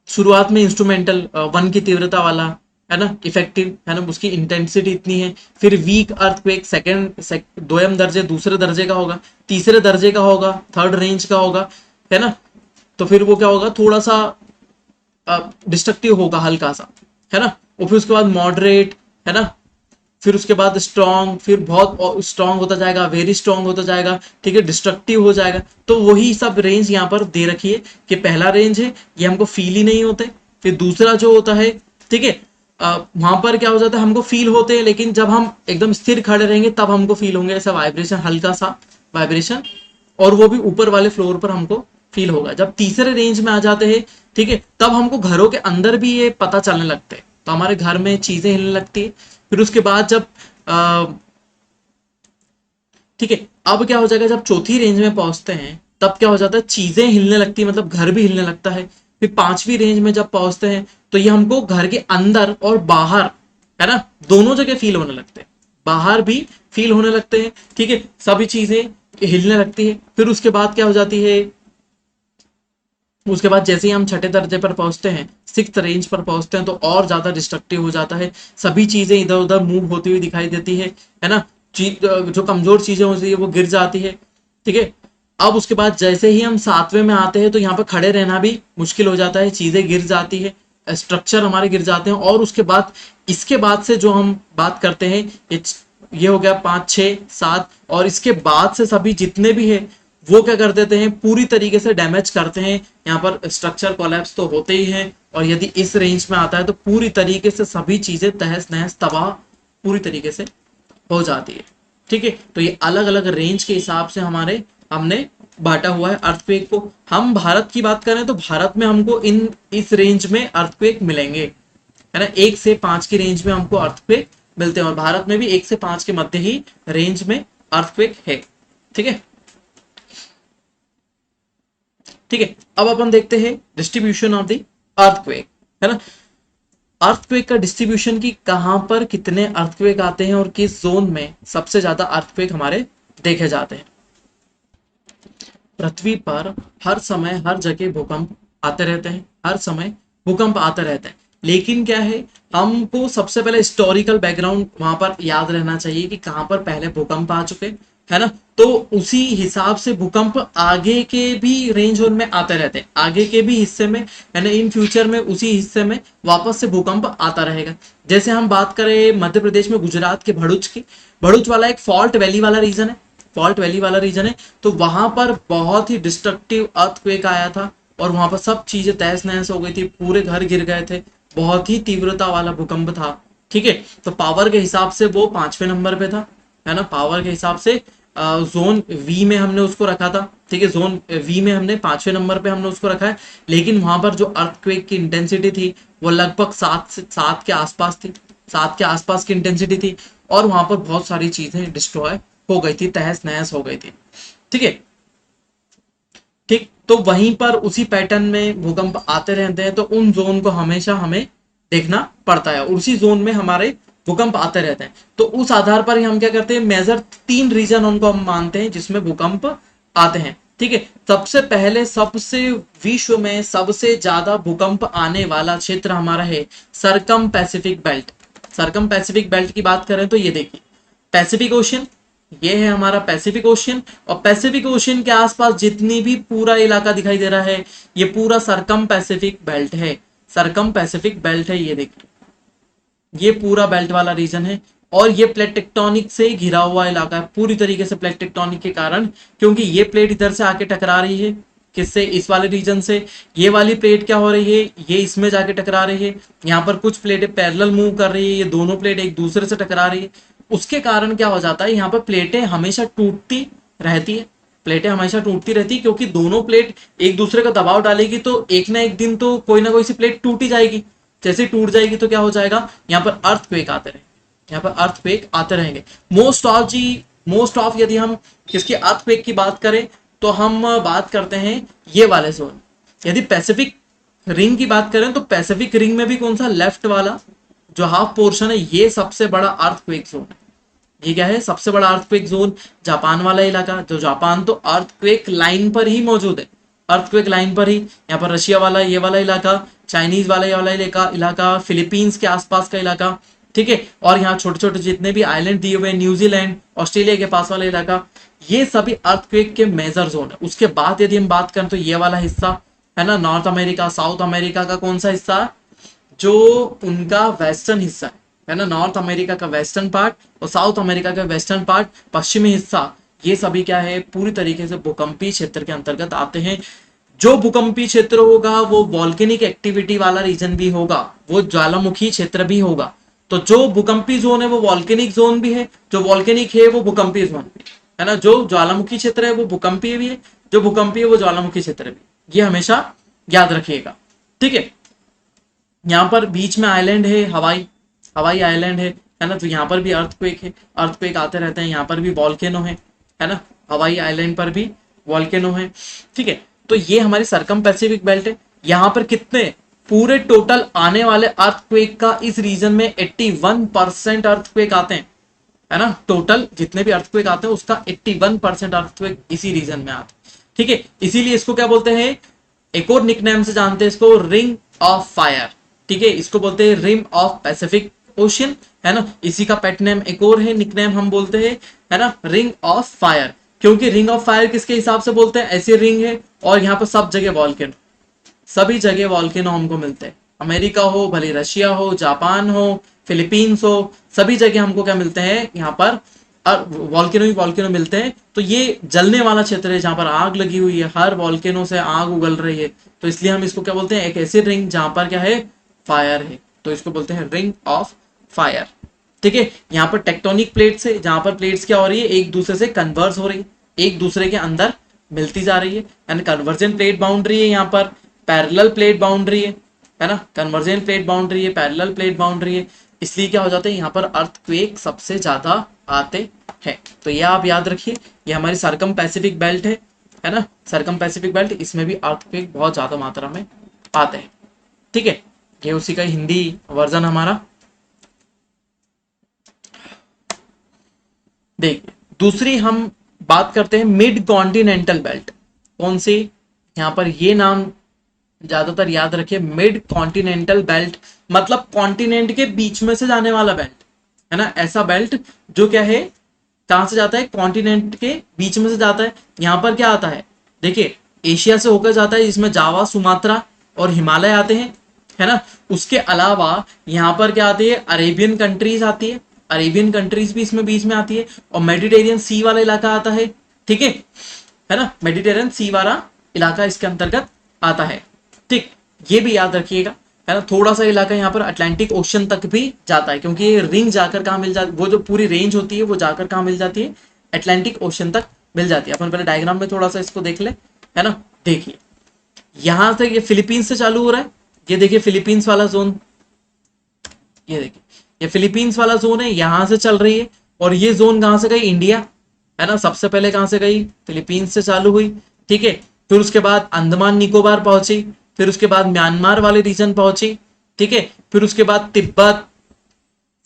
शुरुआत में इंस्ट्रूमेंटल 1 की तीव्रता वाला, है ना, इफेक्टिव, है ना, उसकी इंटेंसिटी इतनी है। फिर वीक अर्थक्वेक दोयम दर्जे, दूसरे दर्जे का होगा, तीसरे दर्जे का होगा, थर्ड रेंज का होगा, है ना। तो फिर वो क्या होगा, थोड़ा सा डिस्ट्रक्टिव होगा, हल्का सा, है ना। और फिर उसके बाद मॉडरेट, है ना, फिर उसके बाद स्ट्रॉन्ग, फिर बहुत स्ट्रॉन्ग होता जाएगा, वेरी स्ट्रॉन्ग होता जाएगा, ठीक है, डिस्ट्रक्टिव हो जाएगा। तो वही सब रेंज यहाँ पर दे रखी है कि पहला रेंज है ये हमको फील ही नहीं होते। फिर दूसरा जो होता है, ठीक है, वहां पर क्या हो जाता है, हमको फील होते हैं, लेकिन जब हम एकदम स्थिर खड़े रहेंगे तब हमको फील होंगे, ऐसा वाइब्रेशन, हल्का सा वाइब्रेशन, और वो भी ऊपर वाले फ्लोर पर हमको फील होगा। जब तीसरे रेंज में आ जाते हैं, ठीक है, तब हमको घरों के अंदर भी ये पता चलने लगते हैं, तो हमारे घर में चीजें हिलने लगती है। फिर उसके बाद जब ठीक है, अब क्या हो जाएगा, जब चौथी रेंज में पहुंचते हैं तब क्या हो जाता है, चीजें हिलने लगती है, मतलब घर भी हिलने लगता है। फिर 5वीं रेंज में जब पहुंचते हैं तो ये हमको घर के अंदर और बाहर, है ना, दोनों जगह फील होने लगते हैं, बाहर भी फील होने लगते हैं, ठीक है, सभी चीजें हिलने लगती है। फिर उसके बाद क्या हो जाती है, उसके बाद जैसे ही हम छठे दर्जे पर पहुंचते हैं, 6th रेंज पर पहुंचते हैं, तो और ज्यादा डिस्ट्रक्टिव हो जाता है, सभी चीजें इधर उधर मूव होती हुई दिखाई देती है ना, जो कमजोर चीजें होती है वो गिर जाती है, ठीक है। अब उसके बाद जैसे ही हम 7वें में आते हैं तो यहाँ पर खड़े रहना भी मुश्किल हो जाता है, चीजें गिर जाती है, स्ट्रक्चर हमारे गिर जाते हैं। और उसके बाद इसके बाद से जो हम बात करते हैं, ये हो गया 5 6 7, और इसके बाद से सभी जितने भी है वो क्या कर देते हैं, पूरी तरीके से डैमेज करते हैं। यहाँ पर स्ट्रक्चर कोलैप्स तो होते ही हैं, और यदि इस रेंज में आता है तो पूरी तरीके से सभी चीजें तहस नहस, तबाह पूरी तरीके से हो जाती है, ठीक है। तो ये अलग अलग रेंज के हिसाब से हमने बांटा हुआ है अर्थक्वेक को। हम भारत की बात करें तो भारत में हमको इस रेंज में अर्थक्वेक मिलेंगे, है ना, 1 से 5 की रेंज में हमको अर्थक्वेक मिलते हैं, और भारत में भी 1 से 5 के मध्य ही रेंज में अर्थक्वेक है, ठीक है, ठीक है। अब अपन देखते हैं डिस्ट्रीब्यूशन ऑफ द अर्थक्वेक, है ना। अर्थक्वेक का डिस्ट्रीब्यूशन की कहां पर कितने अर्थक्वेक आते हैं और किस जोन में सबसे ज्यादा अर्थक्वेक हमारे देखे जाते हैं। पृथ्वी पर हर समय हर जगह भूकंप आते रहते हैं, हर समय भूकंप आते रहते हैं, लेकिन क्या है, हमको सबसे पहले हिस्टोरिकल बैकग्राउंड वहां पर याद रहना चाहिए कि कहां पर पहले भूकंप आ चुके, है ना। तो उसी हिसाब से भूकंप आगे के भी रेंज में आते रहते हैं, आगे के भी हिस्से में, है ना, इन फ्यूचर में उसी हिस्से में वापस से भूकंप आता रहेगा। जैसे हम बात करें मध्य प्रदेश में गुजरात के भरूच की, भरूच वाला एक फॉल्ट वैली वाला रीजन है, फॉल्ट वैली वाला रीजन है, तो वहां पर बहुत ही डिस्ट्रक्टिव अर्थक्वेक आया था, और वहां पर सब चीजें तहस नहस हो गई थी, पूरे घर गिर गए थे, बहुत ही तीव्रता वाला भूकंप था, ठीक है। तो पावर के हिसाब से वो 5वें नंबर पे था, है ना, पावर के हिसाब से जोन वी में हमने उसको रखा था, ठीक है, जोन वी में हमने 5वें नंबर पे हमने उसको रखा है। लेकिन वहां पर जो अर्थक्वेक की इंटेंसिटी थी वो लगभग 7 के आसपास थी, 7 के आसपास की इंटेंसिटी थी, और वहां पर बहुत सारी चीजें डिस्ट्रॉय हो गई थी, तहस नहस हो गई थी, ठीक है। ठीक, तो वहीं पर उसी पैटर्न में भूकंप आते रहते हैं, तो उन जोन को हमेशा हमें देखना पड़ता है, और उसी जोन में हमारे भूकंप आते रहते हैं। तो उस आधार पर ही हम क्या करते हैं, मेजर 3 रीजन उनको हम मानते हैं जिसमें भूकंप आते हैं, ठीक है। सबसे पहले, सबसे विश्व में सबसे ज्यादा भूकंप आने वाला क्षेत्र हमारा है सरकम पैसिफिक बेल्ट। सरकम पैसिफिक बेल्ट की बात करें तो ये देखिए, पैसिफिक ओशन, ये है हमारा पैसिफिक ओशन, और पैसिफिक ओशन के आसपास जितनी भी पूरा इलाका दिखाई दे रहा है ये पूरा सरकम पैसिफिक बेल्ट है। सरकम पैसिफिक बेल्ट है, ये देखिए, ये पूरा बेल्ट वाला रीजन है, और ये प्लेट टेक्टोनिक से घिरा हुआ इलाका है पूरी तरीके से, प्लेट टेक्टोनिक के कारण, क्योंकि ये प्लेट इधर से आके टकरा रही है, किससे, इस वाले रीजन से। ये वाली प्लेट क्या हो रही है, ये इसमें जाके टकरा रही है, यहाँ पर कुछ प्लेटें पैरेलल मूव कर रही है, ये दोनों प्लेट एक दूसरे से टकरा रही है। उसके कारण क्या हो जाता है, यहाँ पर प्लेटें हमेशा टूटती रहती है, प्लेटें हमेशा टूटती रहती है, क्योंकि दोनों प्लेट एक दूसरे का दबाव डालेगी तो एक ना एक दिन तो कोई ना कोई सी प्लेट टूट ही जाएगी। जैसे टूट जाएगी तो क्या हो जाएगा, यहाँ पर अर्थक्वेक आते रहेंगे, यहाँ पर अर्थक्वेक आते रहेंगे। मोस्ट ऑफ यदि हम किसकी अर्थक्वेक की बात करें तो हम बात करते हैं ये वाले जोन। यदि पैसिफिक रिंग की बात करें तो पैसिफिक रिंग में भी कौन सा, लेफ्ट वाला जो हाफ पोर्शन है, ये सबसे बड़ा अर्थक्वेक जोन है। ये क्या है, सबसे बड़ा अर्थक्वेक जोन, जापान वाला इलाका, जो जापान तो अर्थक्वेक लाइन पर ही मौजूद है, अर्थक्वेक लाइन पर ही। यहाँ पर रशिया वाला ये वाला इलाका, चाइनीज वाला ये वाला इलाका, फिलीपींस के आसपास का इलाका, ठीक है, और यहाँ छोटे छोटे जितने भी आइलैंड दिए हुए, न्यूजीलैंड, ऑस्ट्रेलिया के पास वाला इलाका, ये सभी अर्थक्वेक के मेजर जोन है। उसके बाद यदि हम बात करें तो ये वाला हिस्सा है ना, नॉर्थ अमेरिका, साउथ अमेरिका का कौन सा हिस्सा, जो उनका वेस्टर्न हिस्सा है ना, नॉर्थ अमेरिका का वेस्टर्न पार्ट और साउथ अमेरिका का वेस्टर्न पार्ट, पश्चिमी हिस्सा, ये सभी क्या है, पूरी तरीके से भूकंपीय क्षेत्र के अंतर्गत आते हैं। जो भूकंपीय क्षेत्र होगा वो वॉल्केनिक एक्टिविटी वाला रीजन भी होगा, वो ज्वालामुखी क्षेत्र भी होगा। तो जो भूकंपीय जोन है वो वॉल्केनिक जोन भी है, जो वॉल्केनिक है वो भूकंपीय जोन भी है ना, जो ज्वालामुखी क्षेत्र है वो भूकंपीय भी है, जो भूकंपीय है वो ज्वालामुखी क्षेत्र भी, ये हमेशा याद रखिएगा, ठीक है। यहाँ पर बीच में आइलैंड है, हवाई हवाई आइलैंड है ना, तो यहाँ पर भी अर्थक्वेक है, अर्थक्वेक आते रहते हैं। यहाँ पर भी वॉल्केनो है ना, हवाई आइलैंड पर भी वॉल्केनो है, ठीक है। तो ये हमारी सरकम पैसिफिक बेल्ट है। यहाँ पर कितने पूरे टोटल आने वाले अर्थक्वेक का इस रीजन में 81% अर्थक्वेक आते हैं, है ना, टोटल जितने भी अर्थक्वेक आते हैं उसका 81% अर्थक्वेक इसी रीजन में आते हैं, ठीक है। इसीलिए इसको क्या बोलते हैं, एक और निकनेम से जानते हैं इसको, रिंग ऑफ फायर, ठीक है, इसको बोलते हैं रिम ऑफ पैसिफिक ओशन, है ना। इसी का पेट नेम एक और है, निकनेम हम बोलते हैं, है ना, रिंग ऑफ फायर, क्योंकि रिंग ऑफ फायर किसके हिसाब से बोलते हैं, ऐसी रिंग है, और यहाँ पर सब जगह वॉल्केनो, सभी जगह वॉल्केनो हमको मिलते हैं, अमेरिका हो, भले रशिया हो, जापान हो, फिलीपींस हो, सभी जगह हमको क्या मिलते हैं, यहाँ पर वॉल्केनो ही वॉल्केनो मिलते हैं। तो ये जलने वाला क्षेत्र है जहां पर आग लगी हुई है, हर वॉल्केनो से आग उगल रही है, तो इसलिए हम इसको क्या बोलते हैं, एक ऐसी रिंग जहां पर क्या है, फायर है, तो इसको बोलते हैं रिंग ऑफ फायर, ठीक है। यहाँ पर टेक्टोनिक प्लेट्स है, जहां पर प्लेट्स क्या हो रही है, एक दूसरे से कन्वर्स हो रही है, एक दूसरे के अंदर मिलती जा रही है, एंड कन्वर्जन प्लेट बाउंड्री है, यहाँ पर पैरेलल प्लेट बाउंड्री है ना, कन्वर्जन प्लेट बाउंड्री है, पैरेलल प्लेट बाउंड्री है, इसलिए क्या हो जाता है, यहाँ पर अर्थक्वेक सबसे ज्यादा आते हैं। तो ये आप याद रखिए, ये हमारी सरकम पैसिफिक बेल्ट है ना, सरकम पैसिफिक बेल्ट, इसमें भी अर्थक्वेक बहुत ज्यादा मात्रा में आते हैं, ठीक है। ये उसी का हिंदी वर्जन हमारा। देखिए, दूसरी हम बात करते हैं मिड कॉन्टिनेंटल बेल्ट, कौन सी, यहाँ पर ये नाम ज्यादातर याद रखिए, मिड कॉन्टिनेंटल बेल्ट, मतलब कॉन्टिनेंट के बीच में से जाने वाला बेल्ट, है ना, ऐसा बेल्ट जो क्या है, कहां से जाता है, कॉन्टिनेंट के बीच में से जाता है। यहाँ पर क्या आता है, देखिए, एशिया से होकर जाता है, जिसमें जावा, सुमात्रा और हिमालय आते हैं, है ना। उसके अलावा यहाँ पर क्या आती है, अरेबियन कंट्रीज आती है, अरेबियन कंट्रीज भी इसमें बीच में आती है, और मेडिटेरियन सी वाला इलाका आता है, ठीक है ना, मेडिटेरियन सी वाला इलाका इसके अंतर्गत आता है, ठीक, ये भी याद रखिएगा। है ना। थोड़ा सा इलाका यहाँ पर अटलांटिक ओशन तक भी जाता है, क्योंकि ये रिंग जाकर कहाँ मिल जाती, वो जो पूरी रेंज होती है वो जाकर कहाँ मिल जाती है, अटलांटिक ओशन तक मिल जाती है। अपन पहले डायग्राम में थोड़ा सा इसको देख ले, है ना। देखिए यहां से ये फिलीपींस से चालू हो रहा है, ये देखिए फिलीपींस वाला जोन, ये देखिए ये फिलीपींस वाला जोन है, यहां से चल रही है। और ये जोन कहां से गई, इंडिया, है ना। सबसे पहले कहां से गई, फिलीपींस से चालू हुई, ठीक है। फिर उसके बाद अंडमान निकोबार पहुंची, फिर उसके बाद म्यांमार वाले रीजन पहुंची, ठीक है। फिर उसके बाद तिब्बत,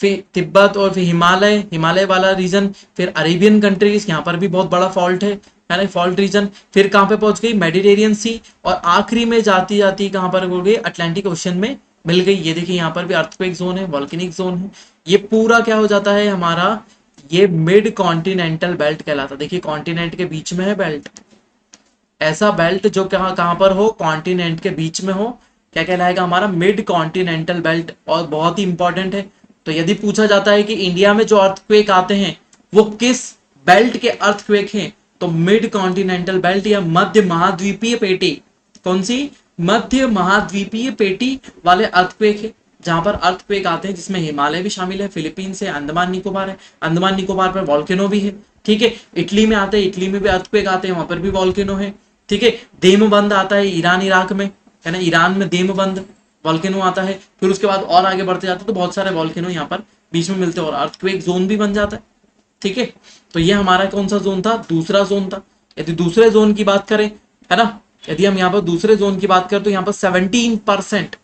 फिर तिब्बत और फिर हिमालय, हिमालय वाला रीजन, फिर अरेबियन कंट्रीज, यहाँ पर भी बहुत बड़ा फॉल्ट है ना, फॉल्ट रीजन। फिर कहां पे पहुंच गई, मेडिटेरियन सी, और आखिरी में जाती जाती कहां पर हो गई, अटलांटिक ओशन में मिल गई। ये देखिए यहाँ पर भी अर्थक्वेक जोन है, वॉल्केनिक जोन है। ये पूरा क्या हो जाता है हमारा, ये मिड कॉन्टिनेंटल बेल्ट कहलाता है। देखिए कॉन्टिनेंट के बीच में है बेल्ट, ऐसा बेल्ट जो कहाँ कहाँ पर हो, कॉन्टिनेंट के बीच में हो, क्या कहलाएगा, हमारा मिड कॉन्टिनेंटल बेल्ट। और बहुत ही इंपॉर्टेंट है, तो यदि पूछा जाता है कि इंडिया में जो अर्थक्वेक आते हैं वो किस बेल्ट के अर्थक्वेक हैं, तो मिड कॉन्टिनेंटल बेल्ट या मध्य महाद्वीपीय पेटी, कौन सी, मध्य महाद्वीपीय पेटी वाले अर्थक्वेक है, जहां पर अर्थक्वेक आते हैं, जिसमें हिमालय भी शामिल है, फिलीपींस है, अंडमान निकोबार है, अंडमान निकोबार पर वॉल्केनो भी है, ठीक है। इटली में आते हैं, इटली में भी अर्थक्वेक आते हैं, वहां पर भी वॉल्केनो है, ठीक है। देमबंद आता है ईरान इराक में, है ना, ईरान में देमबंद वॉल्केनो आता है। फिर उसके बाद और आगे बढ़ते जाते हैं तो बहुत सारे वॉल्केनो यहाँ पर बीच में मिलते हैं और अर्थक्वेक जोन भी बन जाता है, ठीक है। तो ये हमारा कौन सा जोन था, दूसरा जोन था। यदि दूसरे जोन की बात करें, है ना, यदि हम यहाँ पर दूसरे जोन की बात करें तो यहाँ पर 17%,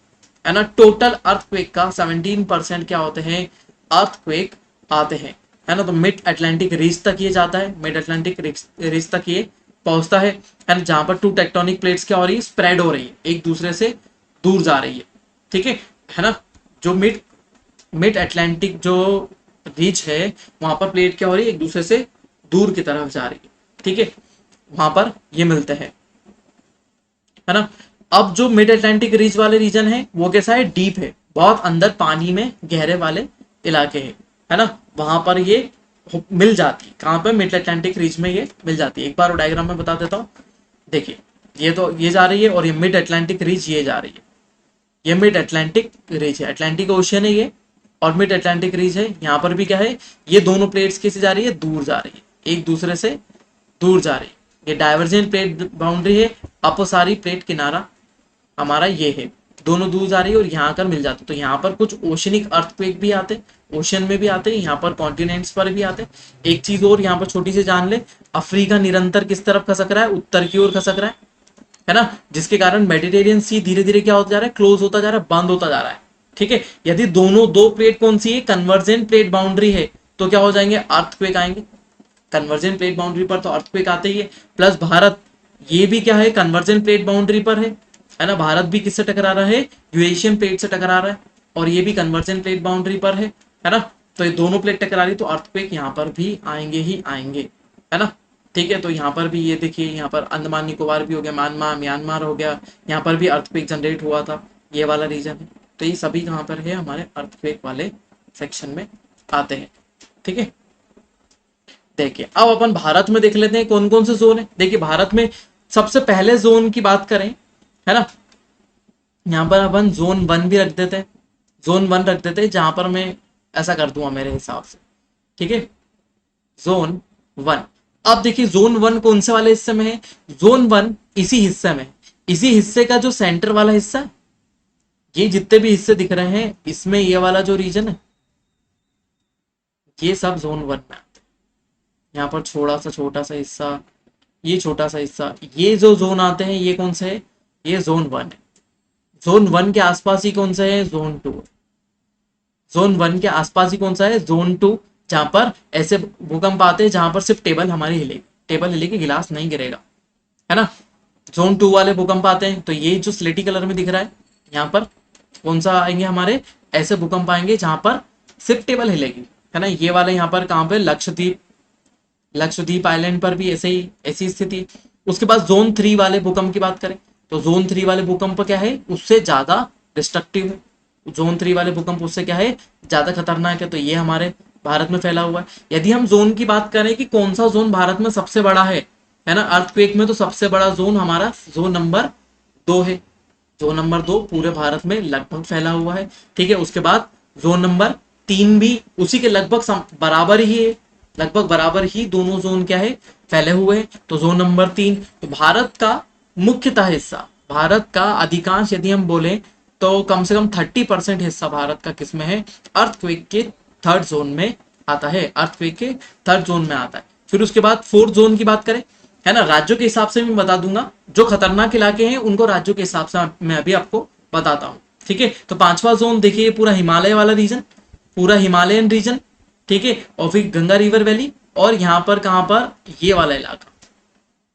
है ना, टोटल अर्थक्वेक का 17% क्या होते हैं, अर्थक्वेक आते हैं, है ना। तो मिड अटलांटिक रीज तक ये जाता है, मिड अटलांटिक रीज तक ये पहुंचता है ना, जहां पर टू टेक्टोनिक प्लेट्स क्या हो रही है, स्प्रेड हो रही है, एक दूसरे से दूर जा रही है, ठीक है ना। जो मिड मिड अटलांटिक जो रीच है, वहां पर प्लेट क्या हो रही है, एक दूसरे से दूर की तरफ जा रही है, ठीक है। वहां पर ये मिलते हैं, है ना। अब जो मिड अटलांटिक रीच वाले रीजन है वो कैसा है, डीप है, बहुत अंदर पानी में गहरे वाले इलाके हैं, है ना। वहां पर ये मिल जाती है, कहां पर, मिड अटलांटिक रीच में ये मिल जाती है। एक बार डायग्राम में बता देता हूँ, देखिए ये तो ये जा रही है और ये मिड अटलांटिक रीच ये जा रही है, ये मिड अटलांटिक रीच है, अटलांटिक ओशियन है ये, और मिड अटलांटिक रीच है। यहाँ पर भी क्या है, ये दोनों प्लेट्स कैसे जा रही है, दूर जा रही है, एक दूसरे से दूर जा रही है। ये डाइवर्जेंट प्लेट बाउंड्री है, अपसारी प्लेट किनारा हमारा ये है, दोनों दूर जा रही है और यहाँ आकर मिल जाते। तो यहाँ पर कुछ ओशनिक अर्थक्वेक भी आते, ओशन में भी आते हैं, यहाँ पर कॉन्टिनेंट्स पर भी आते हैं। एक चीज और यहाँ पर छोटी सी जान ले, अफ्रीका निरंतर किस तरफ खसक रहा है, उत्तर की ओर खसक रहा है ना, जिसके कारण मेडिटेरियन सी धीरे धीरे क्या होता जा रहा है, क्लोज होता जा रहा है, बंद होता जा रहा है, ठीक है। यदि दोनों दो प्लेट कौन सी है, कन्वर्जेंट प्लेट बाउंड्री है, तो क्या हो जाएंगे, अर्थक्वेक आएंगे। कन्वर्जेंट प्लेट बाउंड्री पर तो अर्थक्वेक आते ही है। प्लस भारत, ये भी क्या है, कन्वर्जेंट प्लेट बाउंड्री पर है ना। भारत भी किससे टकरा रहा है, यूरेशियन प्लेट से टकरा रहा है, और ये भी कन्वर्जेंट प्लेट बाउंड्री पर है ना। तो ये दोनों प्लेट टकरा रही, तो अर्थक्वेक यहाँ पर भी आएंगे ही आएंगे, है ना, ठीक है। तो यहाँ पर भी ये देखिए, यहाँ पर अंडमान निकोबार भी हो गया, म्यांमार हो गया, यहाँ पर भी अर्थक्वेक जनरेट हुआ था, ये वाला रीजन है। तो ये सभी कहाँ पर है, हमारे अर्थक्वेक वाले सेक्शन में आते हैं, ठीक है। देखिए अब अपन भारत में देख लेते हैं कौन कौन से जोन है। देखिए भारत में सबसे पहले जोन की बात करें, है ना, यहाँ पर अपन जोन 1 भी रख देते हैं, जोन 1 रख देते हैं, जहां पर मैं ऐसा कर दूंगा मेरे हिसाब से, ठीक है, जोन 1। अब देखिए जोन 1 कौन से वाले हिस्से में है, जोन 1 इसी हिस्से में, इसी हिस्से का जो सेंटर वाला हिस्सा है, ये जितने भी हिस्से दिख रहे हैं इसमें, ये वाला जो रीजन है, ये सब जोन 1 में आते हैं। यहाँ पर छोटा सा हिस्सा, ये छोटा सा हिस्सा, ये जो जोन आते हैं ये कौन से है, ये जोन 1 है। जोन 1 के आसपास ही कौन सा है, जोन 2। जोन 1 के आसपास ही कौन सा है, जोन 2, जहां पर ऐसे भूकंप आते हैं जहां पर सिर्फ टेबल हमारी हिलेगी, टेबल हिलेगी, गिलास नहीं गिरेगा, है ना। जोन 2 वाले भूकंप आते हैं, तो ये जो स्लेटी कलर में दिख रहा है, यहाँ पर कौन सा आएंगे, हमारे ऐसे भूकंप आएंगे जहां पर सिर्फ टेबल हिलेगी, है ना। ये वाले यहाँ पर कहाँ पे, लक्षद्वीप, लक्षद्वीप आइलैंड पर भी ऐसे ही ऐसी स्थिति। उसके बाद जोन 3 वाले भूकंप की बात करें, तो जोन 3 वाले भूकंप क्या है, उससे ज्यादा डिस्ट्रक्टिव है। जोन 3 वाले भूकंप उससे क्या है, ज्यादा खतरनाक है। तो ये हमारे भारत में फैला हुआ है। यदि हम जोन की बात करें कि कौन सा जोन भारत में सबसे बड़ा है ना, अर्थक्वेक में, तो सबसे बड़ा जोन हमारा जोन नंबर 2 है, जोन नंबर 2 पूरे भारत में लगभग फैला हुआ है। ठीक है, उसके बाद जोन नंबर 3 भी उसी के लगभग बराबर ही है, लगभग बराबर ही दोनों जोन क्या है, फैले हुए हैं। तो जोन नंबर 3, तो भारत का मुख्यतः हिस्सा, भारत का अधिकांश यदि हम बोले तो कम से कम 30% हिस्सा भारत का किसमें है, अर्थक्वेक के थर्ड जोन में आता है, अर्थक्वेक के थर्ड जोन में आता है। फिर उसके बाद फोर्थ जोन की बात करें, है ना, राज्यों के हिसाब से मैं बता दूंगा, जो खतरनाक इलाके हैं उनको राज्यों के हिसाब से मैं अभी आपको बताता हूँ। ठीक है, तो पांचवा जोन देखिए, पूरा हिमालय वाला रीजन, पूरा हिमालयन रीजन। ठीक है, और फिर गंगा रिवर वैली, और यहाँ पर कहाँ पर, ये वाला इलाका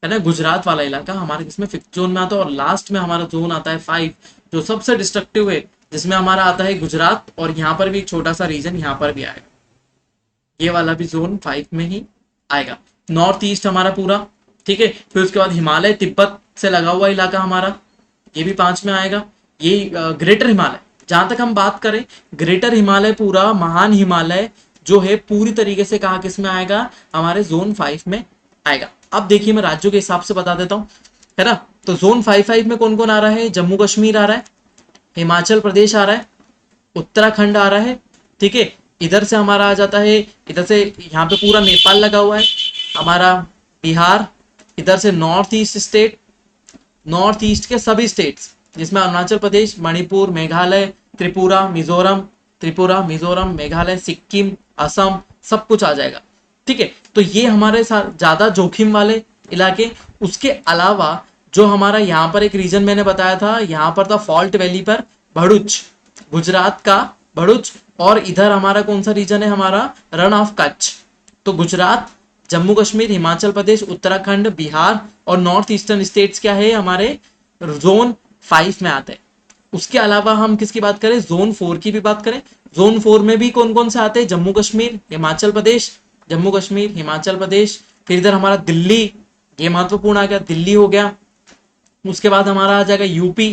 है ना, गुजरात वाला इलाका हमारे इसमें फिफ्थ जोन में आता है। और लास्ट में हमारा जोन आता है 5, जो सबसे डिस्ट्रक्टिव है, जिसमें हमारा आता है गुजरात, और यहाँ पर भी एक छोटा सा रीजन यहाँ पर भी आएगा, ये वाला भी जोन 5 में ही आएगा। नॉर्थ ईस्ट हमारा पूरा। ठीक है, फिर उसके बाद हिमालय तिब्बत से लगा हुआ इलाका हमारा, ये भी 5 में आएगा। ये ग्रेटर हिमालय, जहां तक हम बात करें, ग्रेटर हिमालय पूरा, महान हिमालय जो है पूरी तरीके से कहा किस में आएगा, हमारे जोन 5 में आएगा। अब देखिए मैं राज्यों के हिसाब से बता देता हूँ, है ना। तो जोन 5 में कौन कौन आ रहा है, जम्मू कश्मीर आ रहा है, हिमाचल प्रदेश आ रहा है, उत्तराखंड आ रहा है। ठीक है, इधर से हमारा आ जाता है, इधर से यहाँ पे पूरा नेपाल लगा हुआ है, हमारा बिहार, इधर से north east state, north east के सभी स्टेट्स, जिसमें अरुणाचल प्रदेश, मणिपुर, मेघालय, त्रिपुरा मिजोरम, मेघालय, सिक्किम, असम, सब कुछ आ जाएगा। ठीक है, तो ये हमारे साथ ज्यादा जोखिम वाले इलाके। उसके अलावा जो हमारा यहाँ पर एक रीजन मैंने बताया था, यहाँ पर था फॉल्ट वैली पर भरूच, गुजरात का भरूच, और इधर हमारा कौन सा रीजन है, हमारा रण ऑफ कच्छ। तो गुजरात, जम्मू कश्मीर, हिमाचल प्रदेश, उत्तराखंड, बिहार और नॉर्थ ईस्टर्न स्टेट्स क्या है, हमारे जोन 5 में आते हैं। उसके अलावा हम किसकी बात करें, जोन 4 की भी बात करें, जोन 4 में भी कौन कौन से आते हैं, जम्मू कश्मीर, हिमाचल प्रदेश, जम्मू कश्मीर, हिमाचल प्रदेश, फिर इधर हमारा दिल्ली, ये महत्वपूर्ण आ गया, दिल्ली हो गया। उसके बाद हमारा आ जाएगा यूपी,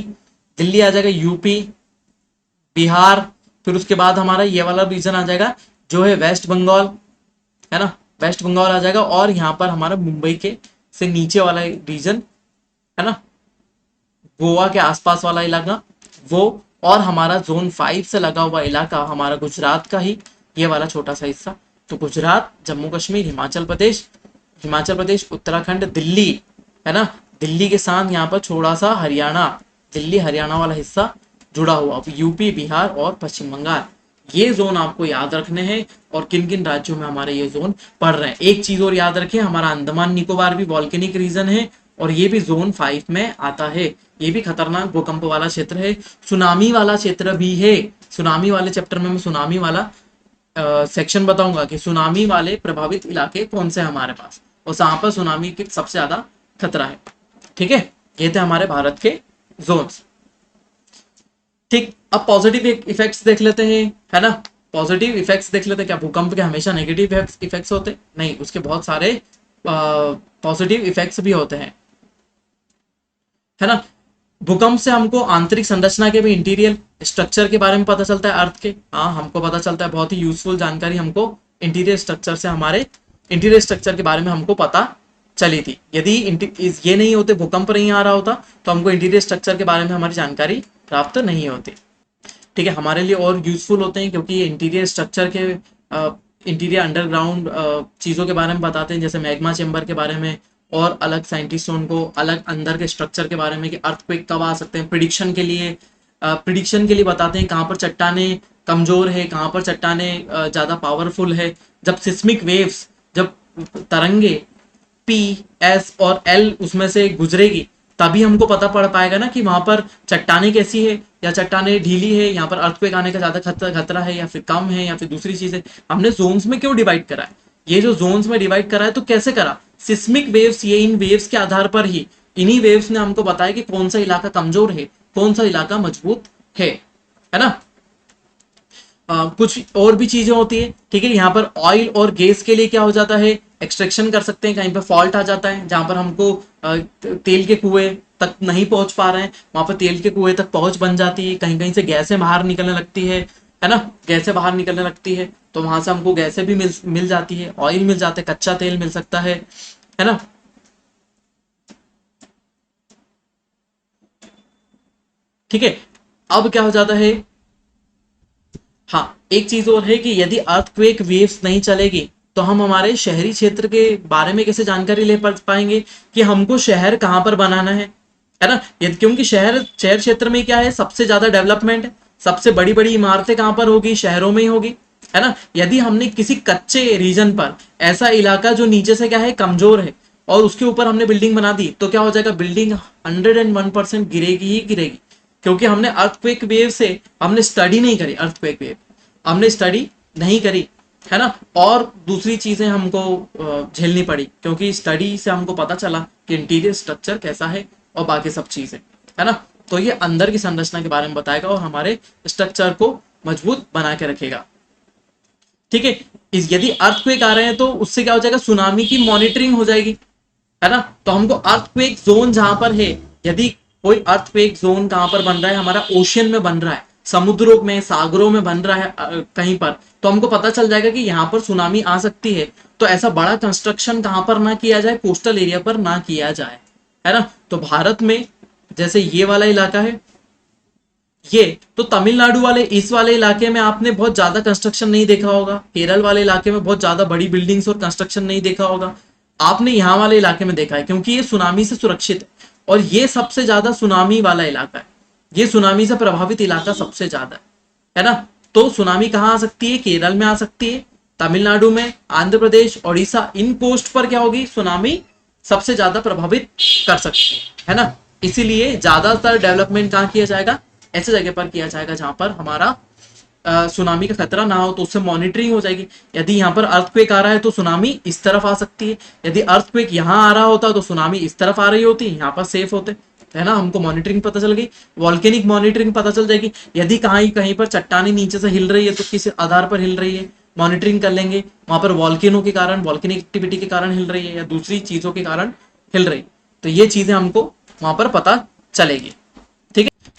दिल्ली आ जाएगा, यूपी, बिहार, फिर उसके बाद हमारा ये वाला रीजन आ जाएगा जो है वेस्ट बंगाल, है ना, वेस्ट बंगाल आ जाएगा। और यहाँ पर हमारा मुंबई के से नीचे वाला रीजन, है ना, गोवा के आसपास वाला इलाका वो, और हमारा जोन 5 से लगा हुआ इलाका हमारा गुजरात का ही ये वाला छोटा सा हिस्सा। तो गुजरात, जम्मू कश्मीर, हिमाचल प्रदेश, उत्तराखंड, दिल्ली, है ना, दिल्ली के साथ यहाँ पर थोड़ा सा हरियाणा, दिल्ली हरियाणा वाला हिस्सा जुड़ा हुआ, अब यूपी, बिहार और पश्चिम बंगाल, ये जोन आपको याद रखने हैं। और किन किन राज्यों में हमारे ये जोन पड़ रहे हैं, एक चीज और याद रखें, हमारा अंडमान निकोबार भी वॉल्केनिक रीजन है, और ये भी जोन 5 में आता है, ये भी खतरनाक भूकंप वाला क्षेत्र है, सुनामी वाला क्षेत्र भी है। सुनामी वाले चैप्टर में मैं सुनामी वाला सेक्शन बताऊंगा कि सुनामी वाले प्रभावित इलाके कौन से हैं हमारे पास, और जहां पर सुनामी के सबसे ज्यादा खतरा है। ठीक है, ये थे हमारे भारत के जोन्स। ठीक, अब पॉजिटिव इफेक्ट्स देख लेते हैं, है ना, पॉजिटिव इफेक्ट्स देख लेते हैं। क्या भूकंप के हमेशा नेगेटिव इफेक्ट्स होते? नहीं, उसके बहुत सारे पॉजिटिव इफेक्ट्स भी होते हैं, है ना। भूकंप से हमको आंतरिक संरचना के भी, इंटीरियर स्ट्रक्चर के बारे में पता चलता है अर्थ के, हाँ हमको पता चलता है, बहुत ही यूजफुल जानकारी हमको इंटीरियर स्ट्रक्चर से, हमारे इंटीरियर स्ट्रक्चर के बारे में हमको पता चली थी। यदि ये नहीं होते, भूकंप नहीं आ रहा होता, तो हमको इंटीरियर स्ट्रक्चर के बारे में हमारी जानकारी प्राप्त नहीं होती। ठीक है, हमारे लिए और यूजफुल होते हैं, क्योंकि ये इंटीरियर स्ट्रक्चर के, इंटीरियर अंडरग्राउंड चीज़ों के बारे में बताते हैं, जैसे मैग्मा चेम्बर के बारे में, और अलग साइंटिस्टों को अलग अंदर के स्ट्रक्चर के बारे में कि अर्थक्वेक कब आ सकते हैं, प्रिडिक्शन के लिए बताते हैं कहाँ पर चट्टाने कमजोर है, कहाँ पर चट्टाने ज़्यादा पावरफुल है। जब सिस्मिक वेव्स, जब तरंगे पी, एस और एल उसमें से गुजरेगी, तभी हमको पता पड़ पाएगा ना कि वहां पर चट्टाने कैसी है, या चट्टाने ढीली है, यहाँ पर अर्थक्वेक आने का ज्यादा खतरा है या फिर कम है, या फिर दूसरी चीज है। हमने जोन्स में क्यों डिवाइड करा है, ये जो जोन्स में डिवाइड करा है तो कैसे करा, सिस्मिक वेव्स, ये इन वेव्स के आधार पर ही, इन्हीं वेव्स ने हमको बताया कि कौन सा इलाका कमजोर है, कौन सा इलाका मजबूत है ना। कुछ और भी चीजें होती है। ठीक है, यहाँ पर ऑयल और गैस के लिए क्या हो जाता है, एक्सट्रैक्शन कर सकते हैं, कहीं पर फॉल्ट आ जाता है, जहां पर हमको तेल के कुएं तक नहीं पहुंच पा रहे हैं, वहां पर तेल के कुएं तक पहुंच बन जाती है, कहीं कहीं से गैसें बाहर निकलने लगती है ना, गैसें बाहर निकलने लगती है, तो वहां से हमको गैसें भी मिल जाती है, ऑयल मिल जाता है, कच्चा तेल मिल सकता है ना। ठीक है, अब क्या हो जाता है, हाँ एक चीज और है कि यदि अर्थक्वेक वेव्स नहीं चलेगी तो हम हमारे शहरी क्षेत्र के बारे में कैसे जानकारी ले पाएंगे कि हमको शहर कहाँ पर बनाना है ना। यदि क्योंकि शहर क्षेत्र में क्या है, सबसे ज्यादा डेवलपमेंट है, सबसे बड़ी बड़ी इमारतें कहाँ पर होगी, शहरों में ही होगी, है ना। यदि हमने किसी कच्चे रीजन पर ऐसा इलाका जो नीचे से क्या है कमजोर है और उसके ऊपर हमने बिल्डिंग बना दी तो क्या हो जाएगा, बिल्डिंग 101% गिरेगी ही गिरेगी, क्योंकि हमने अर्थक्वेक वेव से हमने स्टडी नहीं करी, अर्थक्वेक वेव हमने स्टडी नहीं करी, है ना। और दूसरी चीजें हमको झेलनी पड़ी, क्योंकि स्टडी से हमको पता चला कि इंटीरियर स्ट्रक्चर कैसा है और बाकी सब चीजें, है ना। तो ये अंदर की संरचना के बारे में बताएगा और हमारे स्ट्रक्चर को मजबूत बना के रखेगा, ठीक है। यदि अर्थक्वेक आ रहे हैं तो उससे क्या हो जाएगा, सुनामी की मॉनिटरिंग हो जाएगी, है ना। तो हमको अर्थक्वेक जोन जहां पर है, यदि कोई अर्थक्वेक जोन कहां पर बन रहा है, हमारा ओशियन में बन रहा है, समुद्रों में सागरों में बन रहा है कहीं पर, तो हमको पता चल जाएगा कि यहाँ पर सुनामी आ सकती है। तो ऐसा बड़ा कंस्ट्रक्शन कहां पर ना किया जाए, कोस्टल एरिया पर ना किया जाए, है ना। तो भारत में जैसे ये वाला इलाका है, ये तो तमिलनाडु वाले इस वाले इलाके में आपने बहुत ज्यादा कंस्ट्रक्शन नहीं देखा होगा, केरल वाले इलाके में बहुत ज्यादा बड़ी बिल्डिंग्स और कंस्ट्रक्शन नहीं देखा होगा, आपने यहाँ वाले इलाके में देखा है, क्योंकि ये सुनामी से सुरक्षित है और ये सबसे ज्यादा सुनामी वाला इलाका है, ये सुनामी से प्रभावित इलाका सबसे ज्यादा है ना। तो सुनामी कहाँ आ सकती है, केरल में आ सकती है, तमिलनाडु में, आंध्र प्रदेश, ओडिशा, इन कोस्ट पर क्या होगी, सुनामी सबसे ज्यादा प्रभावित कर सकती है ना। इसीलिए ज्यादातर डेवलपमेंट कहाँ किया जाएगा, ऐसे जगह पर किया जाएगा जहां पर हमारा सुनामी का खतरा ना हो, तो उससे मॉनिटरिंग हो जाएगी। यदि यहाँ पर अर्थक्वेक आ रहा है तो सुनामी इस तरफ आ सकती है, यदि अर्थक्वेक यहाँ आ रहा होता तो सुनामी इस तरफ आ रही होती, यहाँ पर सेफ होते, है ना। हमको मॉनिटरिंग पता चल गई, वॉल्केनिक मॉनिटरिंग पता चल जाएगी, यदि कहीं पर चट्टानी नीचे से हिल रही है तो किस आधार पर हिल रही है, मॉनिटरिंग कर लेंगे, वहां पर वॉल्केनो के कारण, वॉल्केनिक एक्टिविटी के कारण हिल रही है या दूसरी चीजों के कारण हिल रही, तो ये चीजें हमको वहां पर पता चलेगी,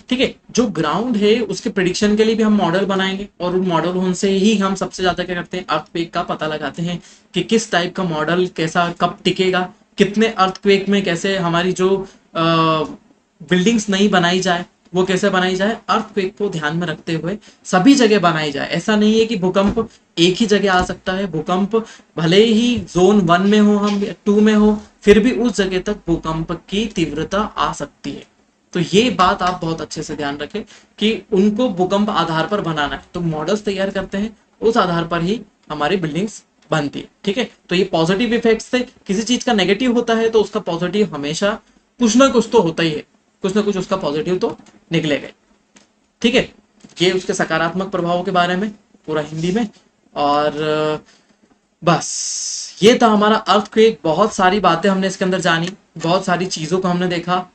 ठीक है। जो ग्राउंड है उसके प्रिडिक्शन के लिए भी हम मॉडल बनाएंगे और उन मॉडल से ही हम सबसे ज्यादा क्या करते हैं, अर्थक्वेक का पता लगाते हैं कि किस टाइप का मॉडल कैसा कब टिकेगा, कितने अर्थक्वेक में कैसे हमारी जो बिल्डिंग्स नहीं बनाई जाए वो कैसे बनाई जाए, अर्थक्वेक को ध्यान में रखते हुए सभी जगह बनाई जाए। ऐसा नहीं है कि भूकंप एक ही जगह आ सकता है, भूकंप भले ही जोन 1 में हो, हम 2 में हो, फिर भी उस जगह तक भूकंप की तीव्रता आ सकती है। तो ये बात आप बहुत अच्छे से ध्यान रखें कि उनको भूकंप आधार पर बनाना है, तो मॉडल्स तैयार करते हैं, उस आधार पर ही हमारी बिल्डिंग्स बनती है, ठीक है। तो ये पॉजिटिव इफेक्ट्स थे, किसी चीज का नेगेटिव होता है तो उसका पॉजिटिव हमेशा कुछ ना कुछ तो होता ही है, कुछ ना कुछ उसका पॉजिटिव तो निकलेगा, ठीक है। ये उसके सकारात्मक प्रभावों के बारे में पूरा हिंदी में। और बस ये था हमारा अर्थक्वेक। बहुत सारी बातें हमने इसके अंदर जानी, बहुत सारी चीजों को हमने देखा,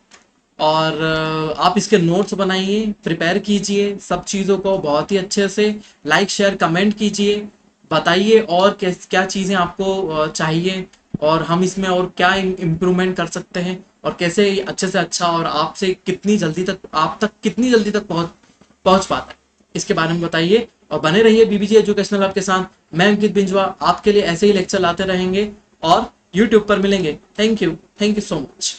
और आप इसके नोट्स बनाइए, प्रिपेयर कीजिए सब चीज़ों को बहुत ही अच्छे से, लाइक शेयर कमेंट कीजिए, बताइए और क्या चीज़ें आपको चाहिए और हम इसमें और क्या इम्प्रूवमेंट कर सकते हैं और कैसे अच्छे से अच्छा और आपसे कितनी जल्दी तक आप तक कितनी जल्दी तक पहुंच पाता है, इसके बारे में बताइए। और बने रहिए बीबीजी एजुकेशनल हब के साथ। मैं अंकित बिंजवा आपके लिए ऐसे ही लेक्चर लाते रहेंगे और यूट्यूब पर मिलेंगे। Thank you so much.